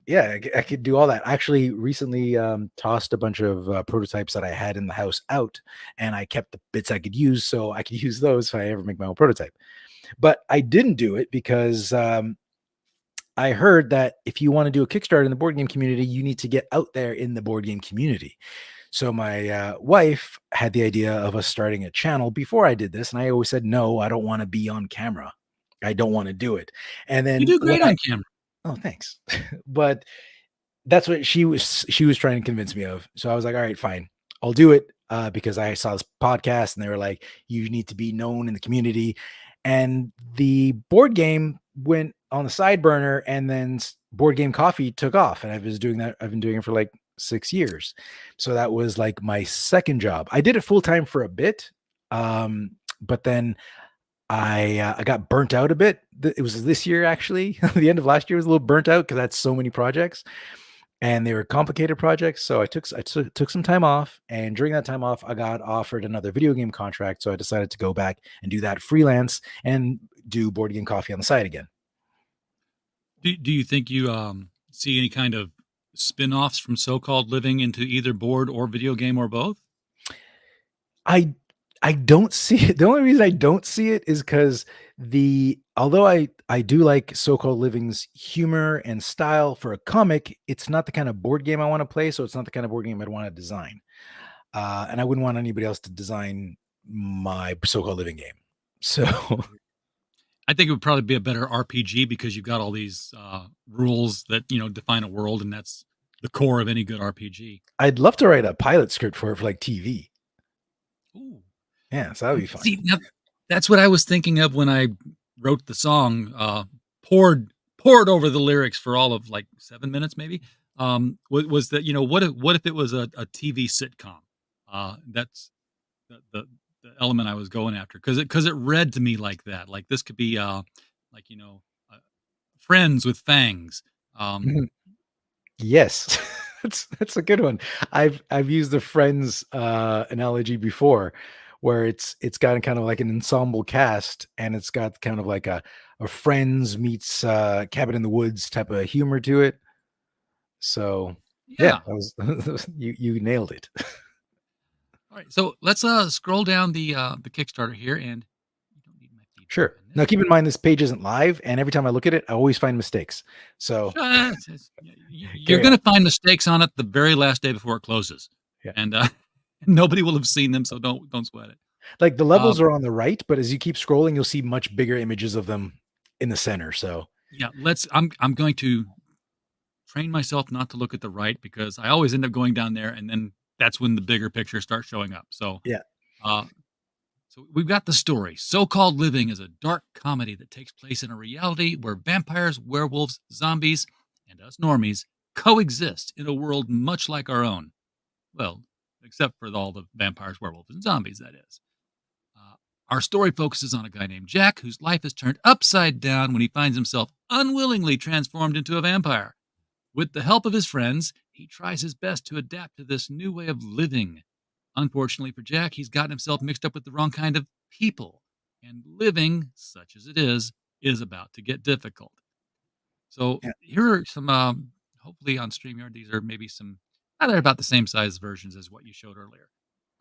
yeah, I could do all that. I actually recently tossed a bunch of prototypes that I had in the house out, and I kept the bits I could use, so I could use those if I ever make my own prototype. But I didn't do it because I heard that if you want to do a Kickstarter in the board game community, you need to get out there in the board game community. So my wife had the idea of us starting a channel before I did this, and I always said no, I don't want to be on camera. I don't want to do it. And You then do when great on camera. oh, thanks. But that's what she was trying to convince me of. So I was like, all right, fine, I'll do it, because I saw this podcast and they were like, you need to be known in the community. And the board game went on the side burner, and then board game coffee took off. And I was doing that. I've been doing it for like 6 years. So that was like my second job. I did it full time for a bit. But then I got burnt out a bit. It was this year actually. The end of last year was a little burnt out because I had so many projects and they were complicated projects. So I took some time off, and during that time off, I got offered another video game contract. So I decided to go back and do that freelance and do board game coffee on the side again. Do you think you see any kind of spin-offs from so-called living into either board or video game or both? I I don't see it. The only reason I don't see it is because although I do like so-called living's humor and style for a comic, it's not the kind of board game I want to play. So it's not the kind of board game I'd want to design. And I wouldn't want anybody else to design my so-called living game. So I think it would probably be a better RPG because you've got all these rules that define a world, and that's the core of any good RPG. I'd love to write a pilot script for like TV. Ooh. Yeah, so that would be fun. See, now, that's what I was thinking of when I wrote the song. Poured pored over the lyrics for all of like 7 minutes, maybe. Was that what if it was a TV sitcom? That's the the element I was going after because it read to me like that. Like this could be like uh, Friends with fangs. Um, Mhm. Yes. That's a good one. I've used the Friends analogy before, where it's got kind of like an ensemble cast, and it's got kind of like a Friends meets Cabin in the Woods type of humor to it. So yeah, yeah. that was you nailed it. All right. So let's scroll down the Kickstarter here, and you don't need my feedback Sure. on Now this. keep in mind this page isn't live, and every time I look at it, I always find mistakes. So You're carry going on. to find mistakes on it the very last day before it closes, Yeah. and nobody will have seen them, so don't sweat it. Like the Uh, levels are on the right, but as you keep scrolling, you'll see much bigger images of them in the center. So yeah, I'm going to train myself not to look at the right because I always end up going down there, and then that's when the bigger pictures start showing up. yeah. Uh, so we've got the story. So-called Living is a dark comedy that takes place in a reality where vampires, werewolves, zombies, and us normies coexist in a world much like our own. Well, except for all the vampires, werewolves, and zombies, that is. Uh, our story focuses on a guy named Jack whose life is turned upside down when he finds himself unwillingly transformed into a vampire. With the help of his friends, he tries his best to adapt to this new way of living. Unfortunately for Jack, he's gotten himself mixed up with the wrong kind of people, and living, such as it is about to get difficult. So Yeah. here are some, hopefully on StreamYard, these are maybe some, they're about the same size versions as what you showed earlier.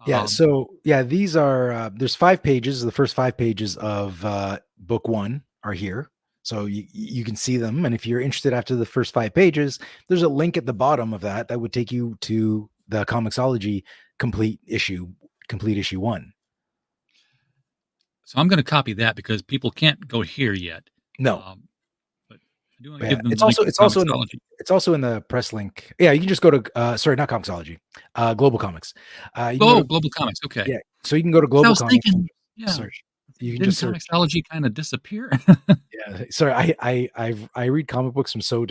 Yeah, Um, so yeah, these are there's 5 pages. The first 5 pages of book 1 are here. So you can see them, and if you're interested after the first 5 pages, there's a link at the bottom of that that would take you to the Comixology complete issue 1. so I'm going to copy that because people can't go here yet. No. Um, but I do want to Yeah, give them it's the link also to it's also in the Comixology. it's also in the press link. Yeah, you can just go to sorry, not Comixology. Global Comics. You can go Oh, to Global Comics. Okay. yeah, so you can go to 'Cause I Global was Comics and thinking, just yeah, search. You can didn't just search. Comixology kind of disappear? Yeah, sorry, I read comic books from so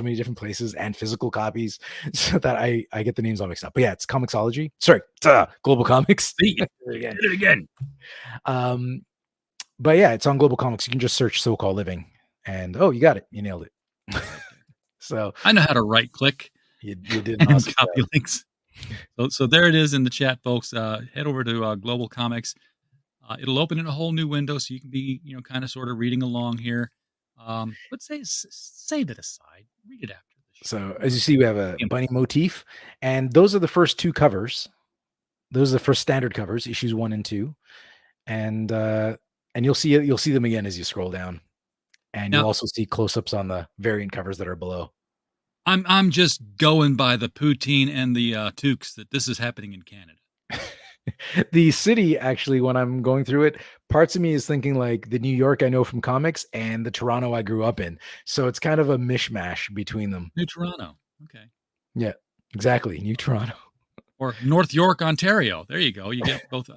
many different places and physical copies, so that I get the names all mixed up. But yeah, it's Comixology. Sorry, Global Comics. See, Again. did it again. Um, but yeah, it's on Global Comics. You can just search "so-called living," and oh, you got it. You nailed it. So I know how to right click you did an and awesome copy job. links. So there it is in the chat, folks. Head over to Global Comics. It'll open in a whole new window, so you can be, kind of sort of reading along here. But save it aside. Read it after the show. So as you see, we have a Yeah. bunny motif, and those are the first 2 covers. Those are the first standard covers, issues 1 and 2, and you'll see them again as you scroll down. And you'll Now, also see close-ups on the variant covers that are below. I'm just going by the poutine and the toques that this is happening in Canada. The city, actually, when I'm going through it, parts of me is thinking like the New York I know from comics and the Toronto I grew up in. So it's kind of a mishmash between them. New Toronto. Okay. Yeah, exactly. New Toronto. Or North York, Ontario. There you go. You get both.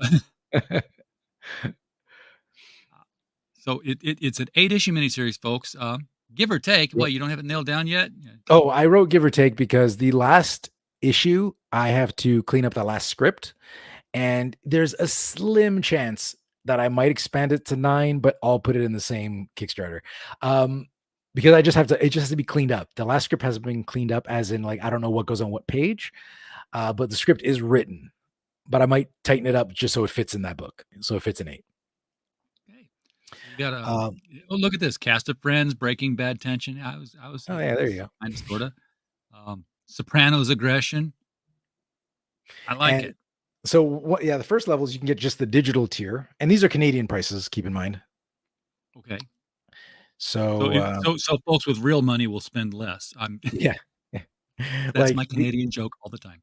So it's an 8-issue miniseries, folks. Give or take. Yeah. What, you don't have it nailed down yet? Yeah. Oh, I wrote give or take because the last issue, I have to clean up the last script, and there's a slim chance that I might expand it to 9, but I'll put it in the same Kickstarter. Um, because it just has to be cleaned up. The last script hasn't been cleaned up, as in like I don't know what goes on what page, but the script is written. But I might tighten it up just so it fits in that book. So it fits in 8. Okay. You got Um, oh, look at this cast of Friends, Breaking Bad tension. I was oh yeah, there you go. kind of sorta. Sopranos aggression. I like And it. so what? Yeah, the first levels you can get just the digital tier, and these are Canadian prices. Keep in mind. Okay. So So folks with real money will spend less. yeah, That's like my Canadian joke all the time.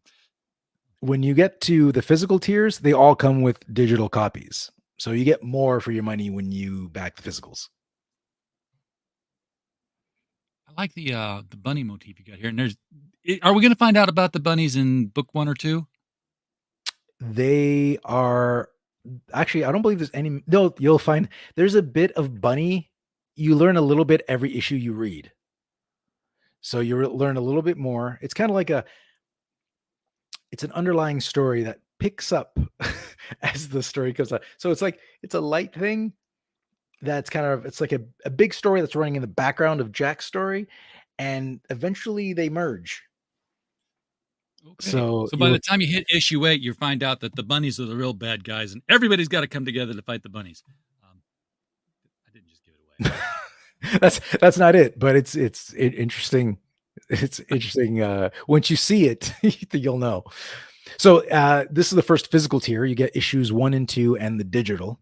when you get to the physical tiers, they all come with digital copies. So you get more for your money when you back the physicals. I like the bunny motif you got here. And are we going to find out about the bunnies in book 1 or 2? They are actually, I don't believe there's any. No, you'll find there's a bit of bunny. You learn a little bit every issue you read. So you learn a little bit more. It's kind of like it's an underlying story that picks up as the story goes on. So it's a light thing that's it's like a big story that's running in the background of Jack's story, and eventually they merge. Okay. So So by the time you hit issue 8, you find out that the bunnies are the real bad guys, and everybody's got to come together to fight the bunnies. I didn't just give it away. that's not it, but it's interesting. It's interesting. Once you see it, you'll know. So this is the first physical tier. You get issues 1 and 2 and the digital.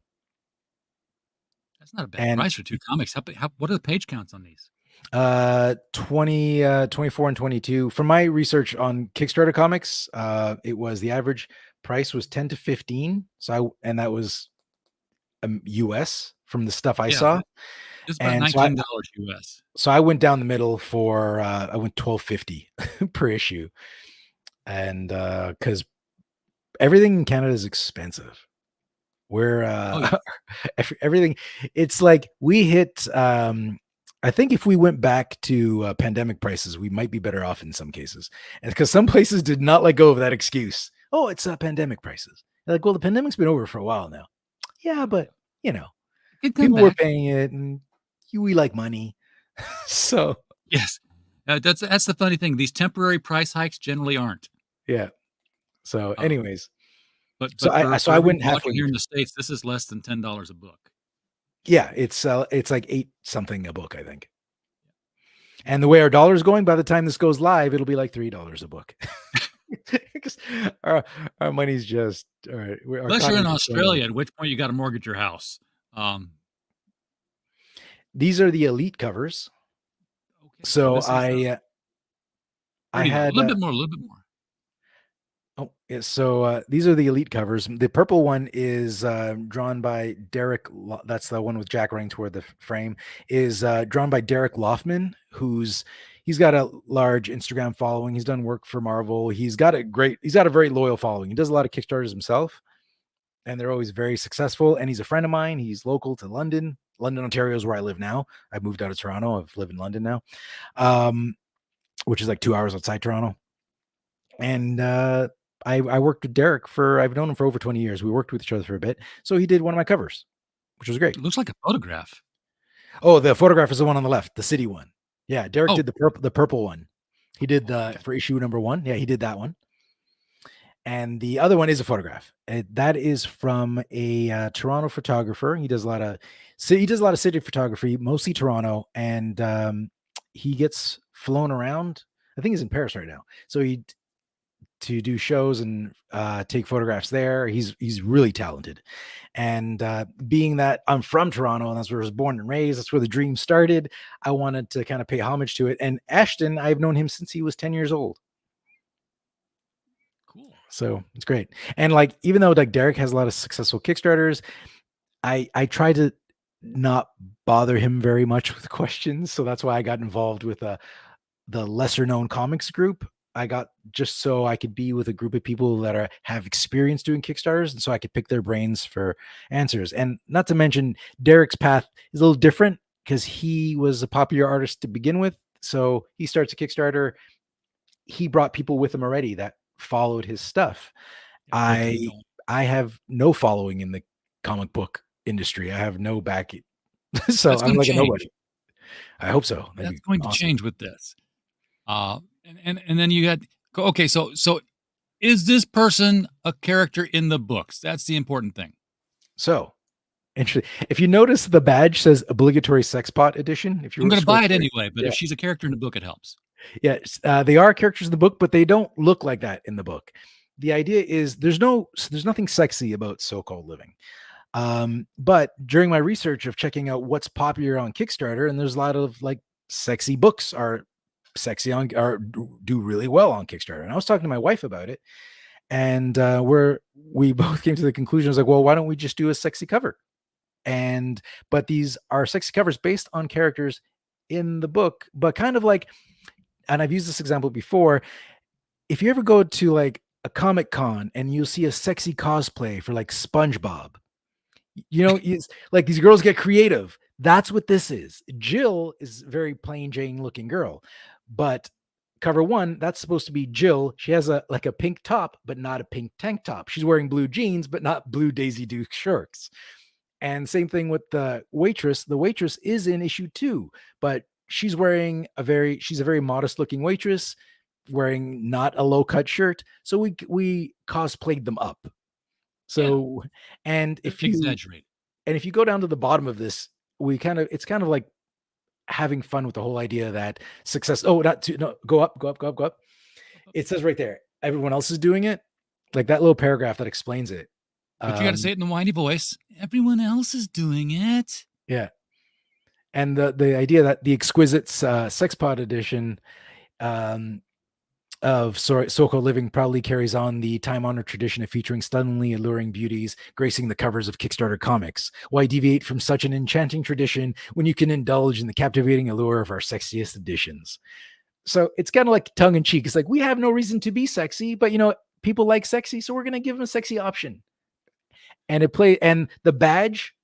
That's not a bad And price for 2 comics. What are the page counts on these? 20, 24 and 22. From my research on Kickstarter comics, it was the average price was 10 to 15. And that was US from the stuff I saw. It's about And $19 US. So I went down the middle for I went $12.50 per issue. And because everything in Canada is expensive. We're everything, it's like we hit I think if we went back to pandemic prices, we might be better off in some cases. And because some places did not let go of that excuse. Oh, it's pandemic prices. They're like, well, the pandemic's been over for a while now. Yeah, but people were paying it, and we like money. So yes, that's the funny thing. These temporary price hikes generally aren't. Yeah. So, anyways, so I went halfway here in the States. This is less than $10 a book. Yeah, it's like 8 something a book, I think. And the way our dollar's going, by the time this goes live, it'll be like $3 a book. Because our money's just unless you're in Australia, at which point you got to mortgage your house. These are the elite covers. Okay, so I had a little bit more. Oh, yeah. So these are the elite covers. The purple one is drawn by Derek. That's the one with Jack running toward the frame. Is drawn by Derek Loffman, he's got a large Instagram following. He's done work for Marvel. He's got a very loyal following. He does a lot of Kickstarters himself, and they're always very successful. And he's a friend of mine. He's local to London. London, Ontario is where I live now. I've moved out of Toronto. I've lived in London now, which is like 2 hours outside Toronto. And I worked with Derek I've known him for over 20 years. We worked with each other for a bit. So he did one of my covers, which was great. It looks like a photograph. Oh, the photograph is the one on the left, the city one. Yeah, Derek did the purple one. He did for issue number 1. Yeah, he did that one. And the other one is a photograph. That is from a Toronto photographer. He does a lot of city photography, mostly Toronto, and he gets flown around. I think he's in Paris right now. So to do shows and take photographs there. He's really talented. And being that I'm from Toronto and that's where I was born and raised, that's where the dream started, I wanted to kind of pay homage to it. And Ashton, I've known him since he was 10 years old. Cool. So it's great. And like, even though like Derek has a lot of successful Kickstarters, I try to not bother him very much with questions. So that's why I got involved with the lesser known comics group. I got just so I could be with a group of people that have experience doing Kickstarters, and so I could pick their brains for answers. And not to mention, Derek's path is a little different because he was a popular artist to begin with. So he starts a Kickstarter. He brought people with him already that followed his stuff. I have no following in the comic book industry. I have no backing. So I'm like a nobody. I hope so. That's going to change with this. And then you had so is this person a character in the books? That's the important thing. So interesting. If you notice, the badge says obligatory sex pot edition. If you're going to buy it anyway, but if she's a character in the book, it helps. Yes, they are characters in the book, but they don't look like that in the book. The idea is there's nothing sexy about so-called living. But during my research of checking out what's popular on Kickstarter, and there's a lot of like sexy books are sexy on or do really well on Kickstarter. And I was talking to my wife about it, and we both came to the conclusion, I was like, well, why don't we just do a sexy cover? But these are sexy covers based on characters in the book, but kind of like, and I've used this example before, if you ever go to like a Comic Con and you'll see a sexy cosplay for like SpongeBob, it's like these girls get creative. That's what this is. Jill is a very plain Jane looking girl, But cover one, that's supposed to be Jill. She has a pink top, but not a pink tank top. She's wearing blue jeans, but not blue Daisy Duke shirts. And same thing with the waitress. The waitress is in issue 2, but she's wearing she's a very modest looking waitress, wearing not a low cut shirt. So we cosplayed them up. So and if you Exaggerate. and if you go down to the bottom of this, it's kind of like having fun with the whole idea that success. Oh, not to no, go up, go up, go up, go up. It says right there, everyone else is doing it. Like that little paragraph that explains it. But you got to say it in the whiny voice. Everyone else is doing it. Yeah. And the idea that the exquisite sex pod edition of so-called living proudly carries on the time-honored tradition of featuring stunningly alluring beauties gracing the covers of Kickstarter comics. Why deviate from such an enchanting tradition when you can indulge in the captivating allure of our sexiest editions? So it's kind of like tongue-in-cheek. It's like, we have no reason to be sexy, but people like sexy, so we're going to give them a sexy option. And the badge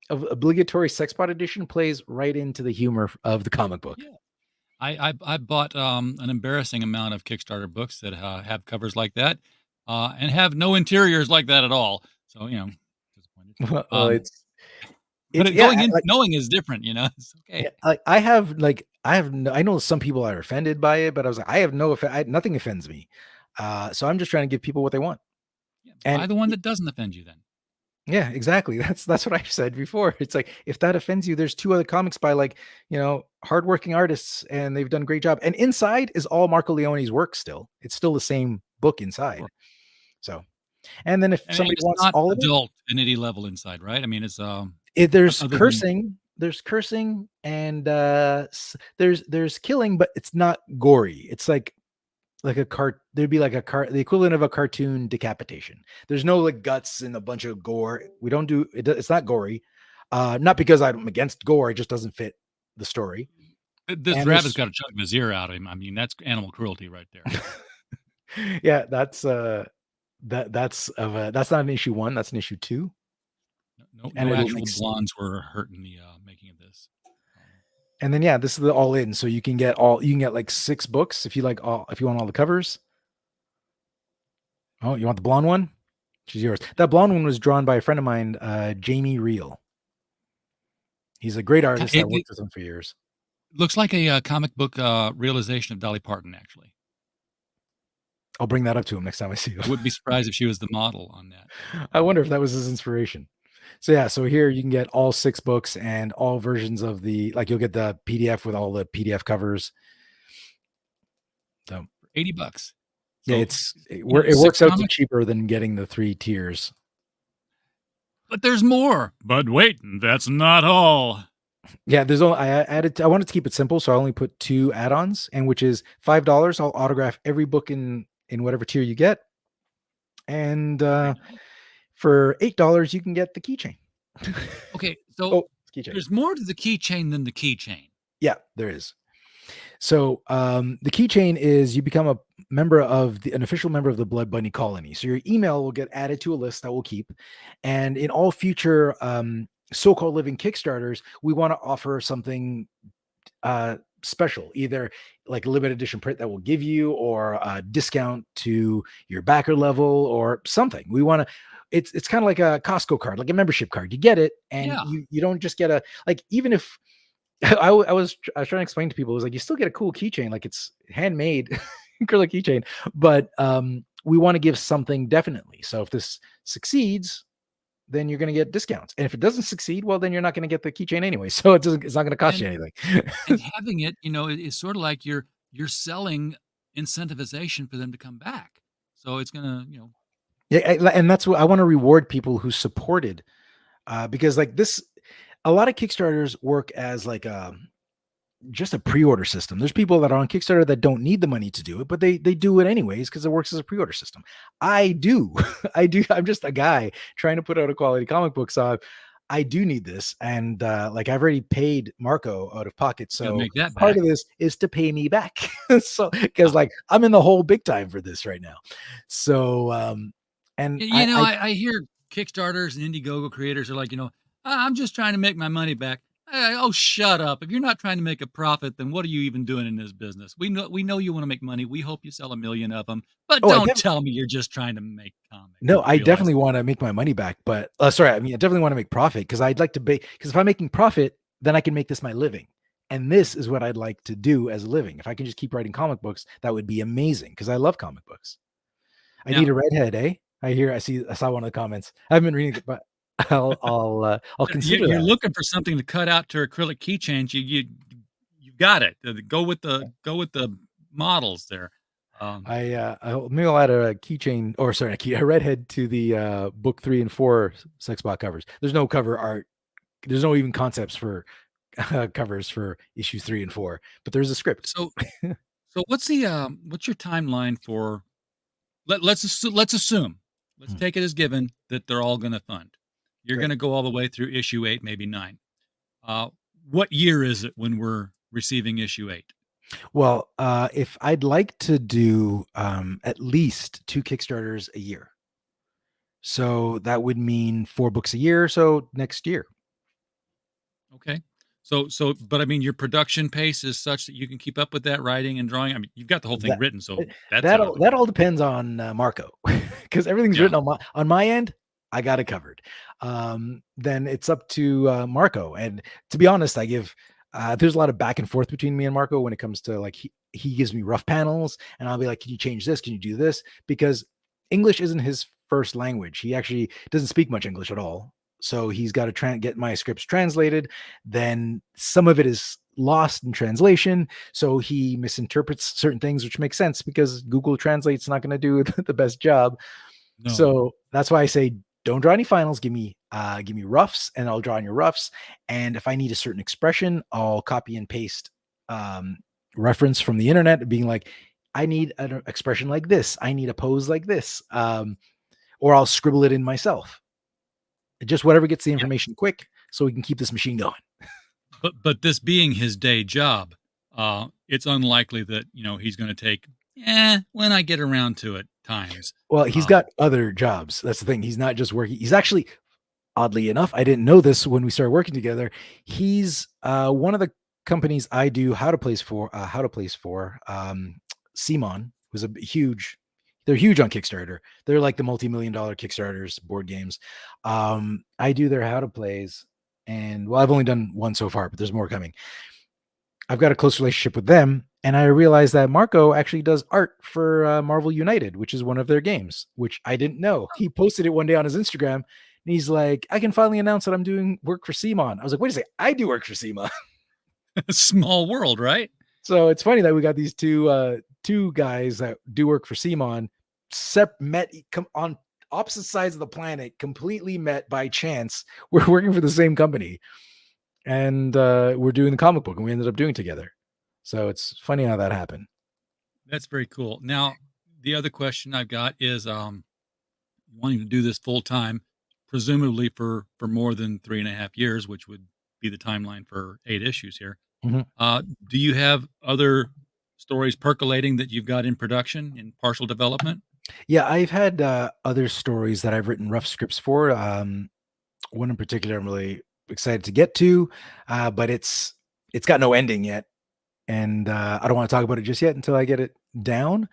of obligatory sex pod edition plays right into the humor of the comic book. Yeah. I bought an embarrassing amount of Kickstarter books that have covers like that, and have no interiors like that at all. So disappointed. Well, but going in knowing is different. It's okay. Yeah, I know some people are offended by it, but I was like, I have nothing offends me. So I'm just trying to give people what they want. Yeah, buy the one that doesn't offend you then. Yeah, exactly. That's what I've said before. It's like, if that offends you, there's 2 other comics by hardworking artists, and they've done a great job. And inside is all Marco Leone's work still. It's still the same book inside. Sure. So, and then if somebody wants not all adult divinity level inside, right? I mean, it's there's cursing, and there's killing, but it's not gory. It's like there'd be the equivalent of a cartoon decapitation. There's no like guts and a bunch of gore. We don't do it. It's not gory. Not because I'm against gore. It just doesn't fit the story. This rabbit's got a chunk of his ear out of him. I mean, that's animal cruelty right there. Yeah, that's not an issue 1. That's an issue 2. No actual blondes were hurt in the making of this. And then this is the all in. So you can get like 6 books if you want all the covers. Oh, you want the blonde one? She's yours. That blonde one was drawn by a friend of mine, Jamie Reel. He's a great artist. I worked with him for years. Looks like a comic book realization of Dolly Parton, actually. I'll bring that up to him next time I see him. I wouldn't be surprised if she was the model on that. I wonder if that was his inspiration. So here you can get all 6 books and all versions of you'll get the PDF with all the PDF covers. So $80. So, yeah, it works out to cheaper than getting the 3 tiers. But there's more. But wait, that's not all. Yeah, I wanted to keep it simple, so I only put 2 add-ons, and which is $5. I'll autograph every book in whatever tier you get. And for $8, you can get the keychain. Okay, so there's more to the keychain than the keychain. Yeah, there is. So the keychain is you become an official member of the Blood Bunny colony. So your email will get added to a list that we'll keep. And in all future so-called living Kickstarters, we want to offer something special, either like a limited edition print that will give you, or a discount to your backer level, or something. We want to. It's kind of like a Costco card, like a membership card. You get it, and you don't just get even if I was trying to explain to people, it was like, you still get a cool keychain, like it's handmade acrylic keychain, but we want to give something definitely. So if this succeeds, then you're going to get discounts, and if it doesn't succeed, well, then you're not going to get the keychain anyway. So it's not going to cost you anything. And having it, is sort of like you're selling incentivization for them to come back. So it's going to, Yeah, and that's what I want to reward people who supported, because a lot of Kickstarters work as just a pre-order system. There's people that are on Kickstarter that don't need the money to do it, but they do it anyways because it works as a pre-order system. I do. I'm just a guy trying to put out a quality comic book, so I do need this, and I've already paid Marco out of pocket, so part of this is to pay me back. So because I'm in the hole big time for this right now. So and I hear Kickstarters and Indiegogo creators are like, I'm just trying to make my money back. Oh, shut up! If you're not trying to make a profit, then what are you even doing in this business? We know you want to make money. We hope you sell 1,000,000 of them, but Oh, I don't def tell me you're just trying to make comics. no, I I realize definitely that. wanna make my money back, but sorry, I mean, I definitely wanna make profit because 'cause I'd like to because if I'm making profit, then I can make this my living, and this is what I'd like to do as a living. If I can just keep writing comic books, that would be amazing because I love comic books. I need Now, a redhead, eh? I saw one of the comments. I haven't been reading it, but I'll consider you're that. looking for something to cut out to acrylic keychains. You've got it. Go with the models there. Um, Maybe I'll add a keychain or sorry, a redhead to the book 3 and 4 sex bot covers. There's no cover art. There's no even concepts for covers for issues 3 and 4, but there's a script. so so what's your timeline for let's assume, let's Hmm, take it as given that they're all gonna fund. You're great. gonna go all the way through issue 8, maybe 9. Uh, what year is it when we're receiving issue 8? Well, if I'd like to do at least 2 Kickstarters a year. So that would mean 4 books a year, so next year. Okay. But I mean, your production pace is such that you can keep up with that writing and drawing. I mean, you've got the whole thing That written, so eh, that's out of the that way. all depends on, Marco, because everything's Yeah. written on my end, I got it covered. Then it's up to, Marco, and to be honest, there's a lot of back and forth between me and Marco when it comes to, like, he gives me rough panels, and I'll be like, "Can you change this? Can you do this?" Because English isn't his first language. He actually doesn't speak much English at all, so he's gotta get my scripts translated, then some of it is lost in translation, so he misinterprets certain things, which makes sense because Google Translate's not going to do the best job. No. So that's why I say don't draw any finals. Give me roughs, and I'll draw on your roughs. And if I need a certain expression, I'll copy and paste um, reference from the internet, being like, I need an expression like this. I need a pose like this, or I'll scribble it in myself. Just whatever gets the Yeah. information quick, so we can keep this machine going. But this being his day job, it's unlikely that he's going to take. When I get around to it, times. Well, he's Um, got other jobs. That's the thing. He's not just working. He's actually, oddly enough, I didn't know this when we started working together. He's one of the companies I do how to place for. Simon was a huge. They're huge on Kickstarter. They're like the multi-million-dollar Kickstarters, board games. I do their how to plays, and well, I've only done one so far, but there's more coming. I've got a close relationship with them, and I realized that Marco actually does art for Marvel United, which is one of their games, which I didn't know. He posted it one day on his Instagram, and he's like, "I can finally announce that I'm doing work for Simon." I was like, "Wait a second, I do work for Simon." small world, right? So it's funny that we got these two guys that do work for Simon, come on opposite sides of the planet, completely met by chance. We're working for the same company, and we're doing the comic book, and we ended up doing it together. So it's funny how that happened. That's very cool. Now, the other question I've got is, wanting to do this full time, presumably for more than 3.5 years, which would be the timeline for 8 issues here. Mhm. Do you have other stories percolating that you've got in production in partial development? Yeah, I've had other stories that I've written rough scripts for. One in particular, I'm really excited to get to, but it's got no ending yet, and I don't want to talk about it just yet until I get it down.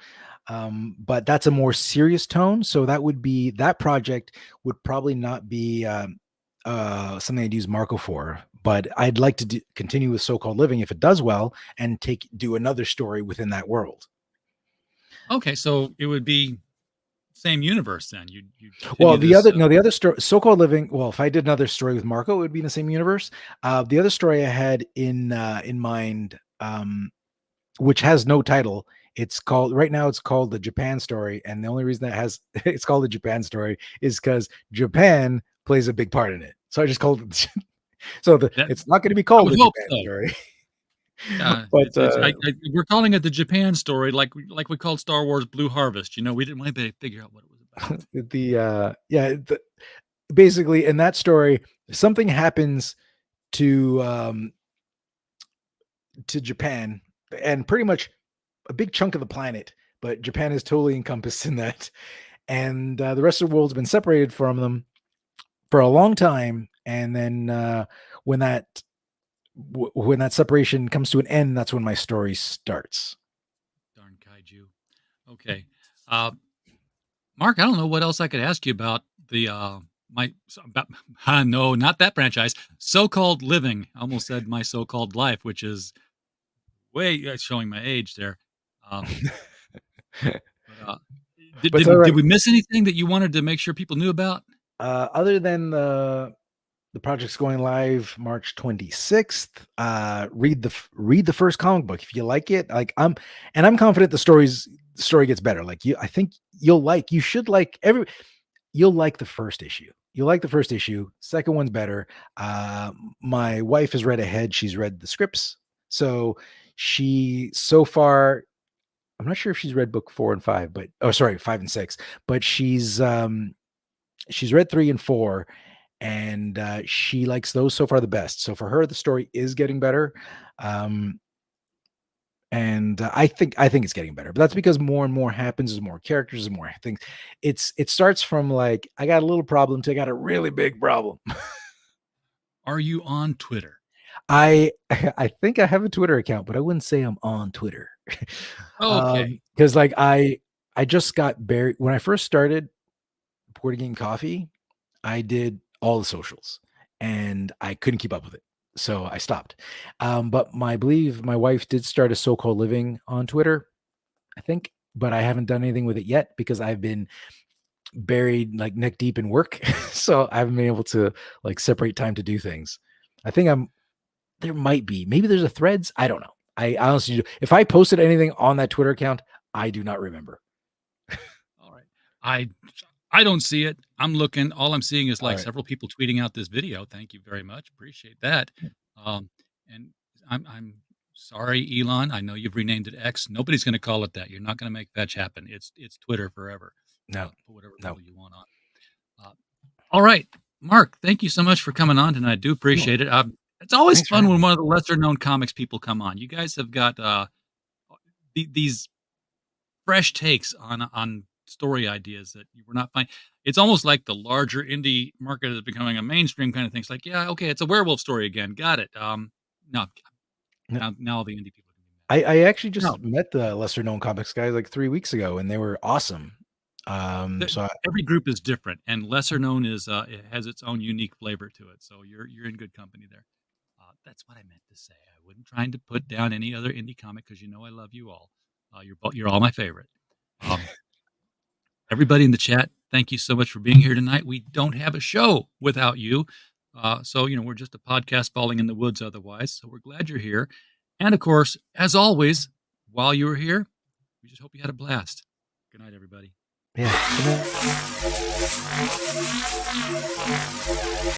But that's a more serious tone, so that project would probably not be something I'd use Marco for. But I'd like to continue with so-called living if it does well, and do another story within that world. Okay, so it would be same universe then. You Well, continue this. the other story, so-called living. Well, if I did another story with Marco, it would be in the same universe. The other story I had in mind, which has no title. It's called right now. It's called the Japan story, and the only reason that has it's called the Japan story is because Japan plays a big part in it. So I just called it. So That it's not going to be I called would the hope Japan so. story, Yeah, but it's we're calling it the Japan story, like we called Star Wars Blue Harvest. We didn't want to figure out what it was about. basically in that story, something happens to Japan and pretty much a big chunk of the planet, but Japan is totally encompassed in that. And the rest of the world's been separated from them for a long time. And then when that when that separation comes to an end, that's when my story starts. Darn kaiju. Okay. Uh, Mark, I don't know what else I could ask you about the about no, not that franchise. So-called living. I almost said my so-called life, which is way showing my age there. Um, but, But it's all did right. we miss anything that you wanted to make sure people knew about? Other than the project's going live March 26th. Read the first comic book if you like it. I'm confident the story gets better. Like I think you should like you'll like the first issue. You'll like the first issue. Second one's better. My wife has read ahead. She's read the scripts. So so far, I'm not sure if she's read book 4 and 5, but oh, sorry, 5 and 6, but she's read 3 and 4, and she likes those so far the best. So for her, the story is getting better. Um, and I think it's getting better, but that's because more and more happens. There's more characters, there's more things. It starts from like I got a little problem to I got a really big problem. Are you on Twitter? I I think I have a Twitter account, but I wouldn't say I'm on Twitter. Okay. Because like I just got buried when I first started Board Game Coffee. I did all the socials and I couldn't keep up with it. So I stopped. But I believe my wife did start a so-called living on Twitter, I think, but I haven't done anything with it yet because I've been buried like neck deep in work. So I haven't been able to like separate time to do things. I think maybe there's a threads. I don't know. I honestly do. If I posted anything on that Twitter account, I do not remember. All right. I don't see it. I'm looking. All I'm seeing is All like right. several people tweeting out this video. Thank you very much. Appreciate that. And I'm sorry, Elon. I know you've renamed it X. Nobody's going to call it that. You're not going to make fetch happen. It's Twitter forever. No, Put whatever no. label you want on. All right, Mark. Thank you so much for coming on tonight. I do appreciate it. It's always Thanks for fun having when me. one of the lesser known comics people come on. You guys have got these fresh takes on story ideas that you were not finding. It's almost like the larger indie market is becoming a mainstream kind of thing. It's like, yeah, okay, it's a werewolf story again. Got it. No, No. now all the indie people can be mad. I actually No, just met the lesser known comics guys like 3 weeks ago, and they were awesome. the, So every group is different, and lesser known is it has its own unique flavor to it. So you're in good company there. That's what I meant to say. I wasn't trying to put down any other indie comic because you know I love you all. You're all my favorite. Everybody in the chat, thank you so much for being here tonight. We don't have a show without you. So, we're just a podcast falling in the woods otherwise. So we're glad you're here. And of course, as always, while you were here, we just hope you had a blast. Good night, everybody. yeah.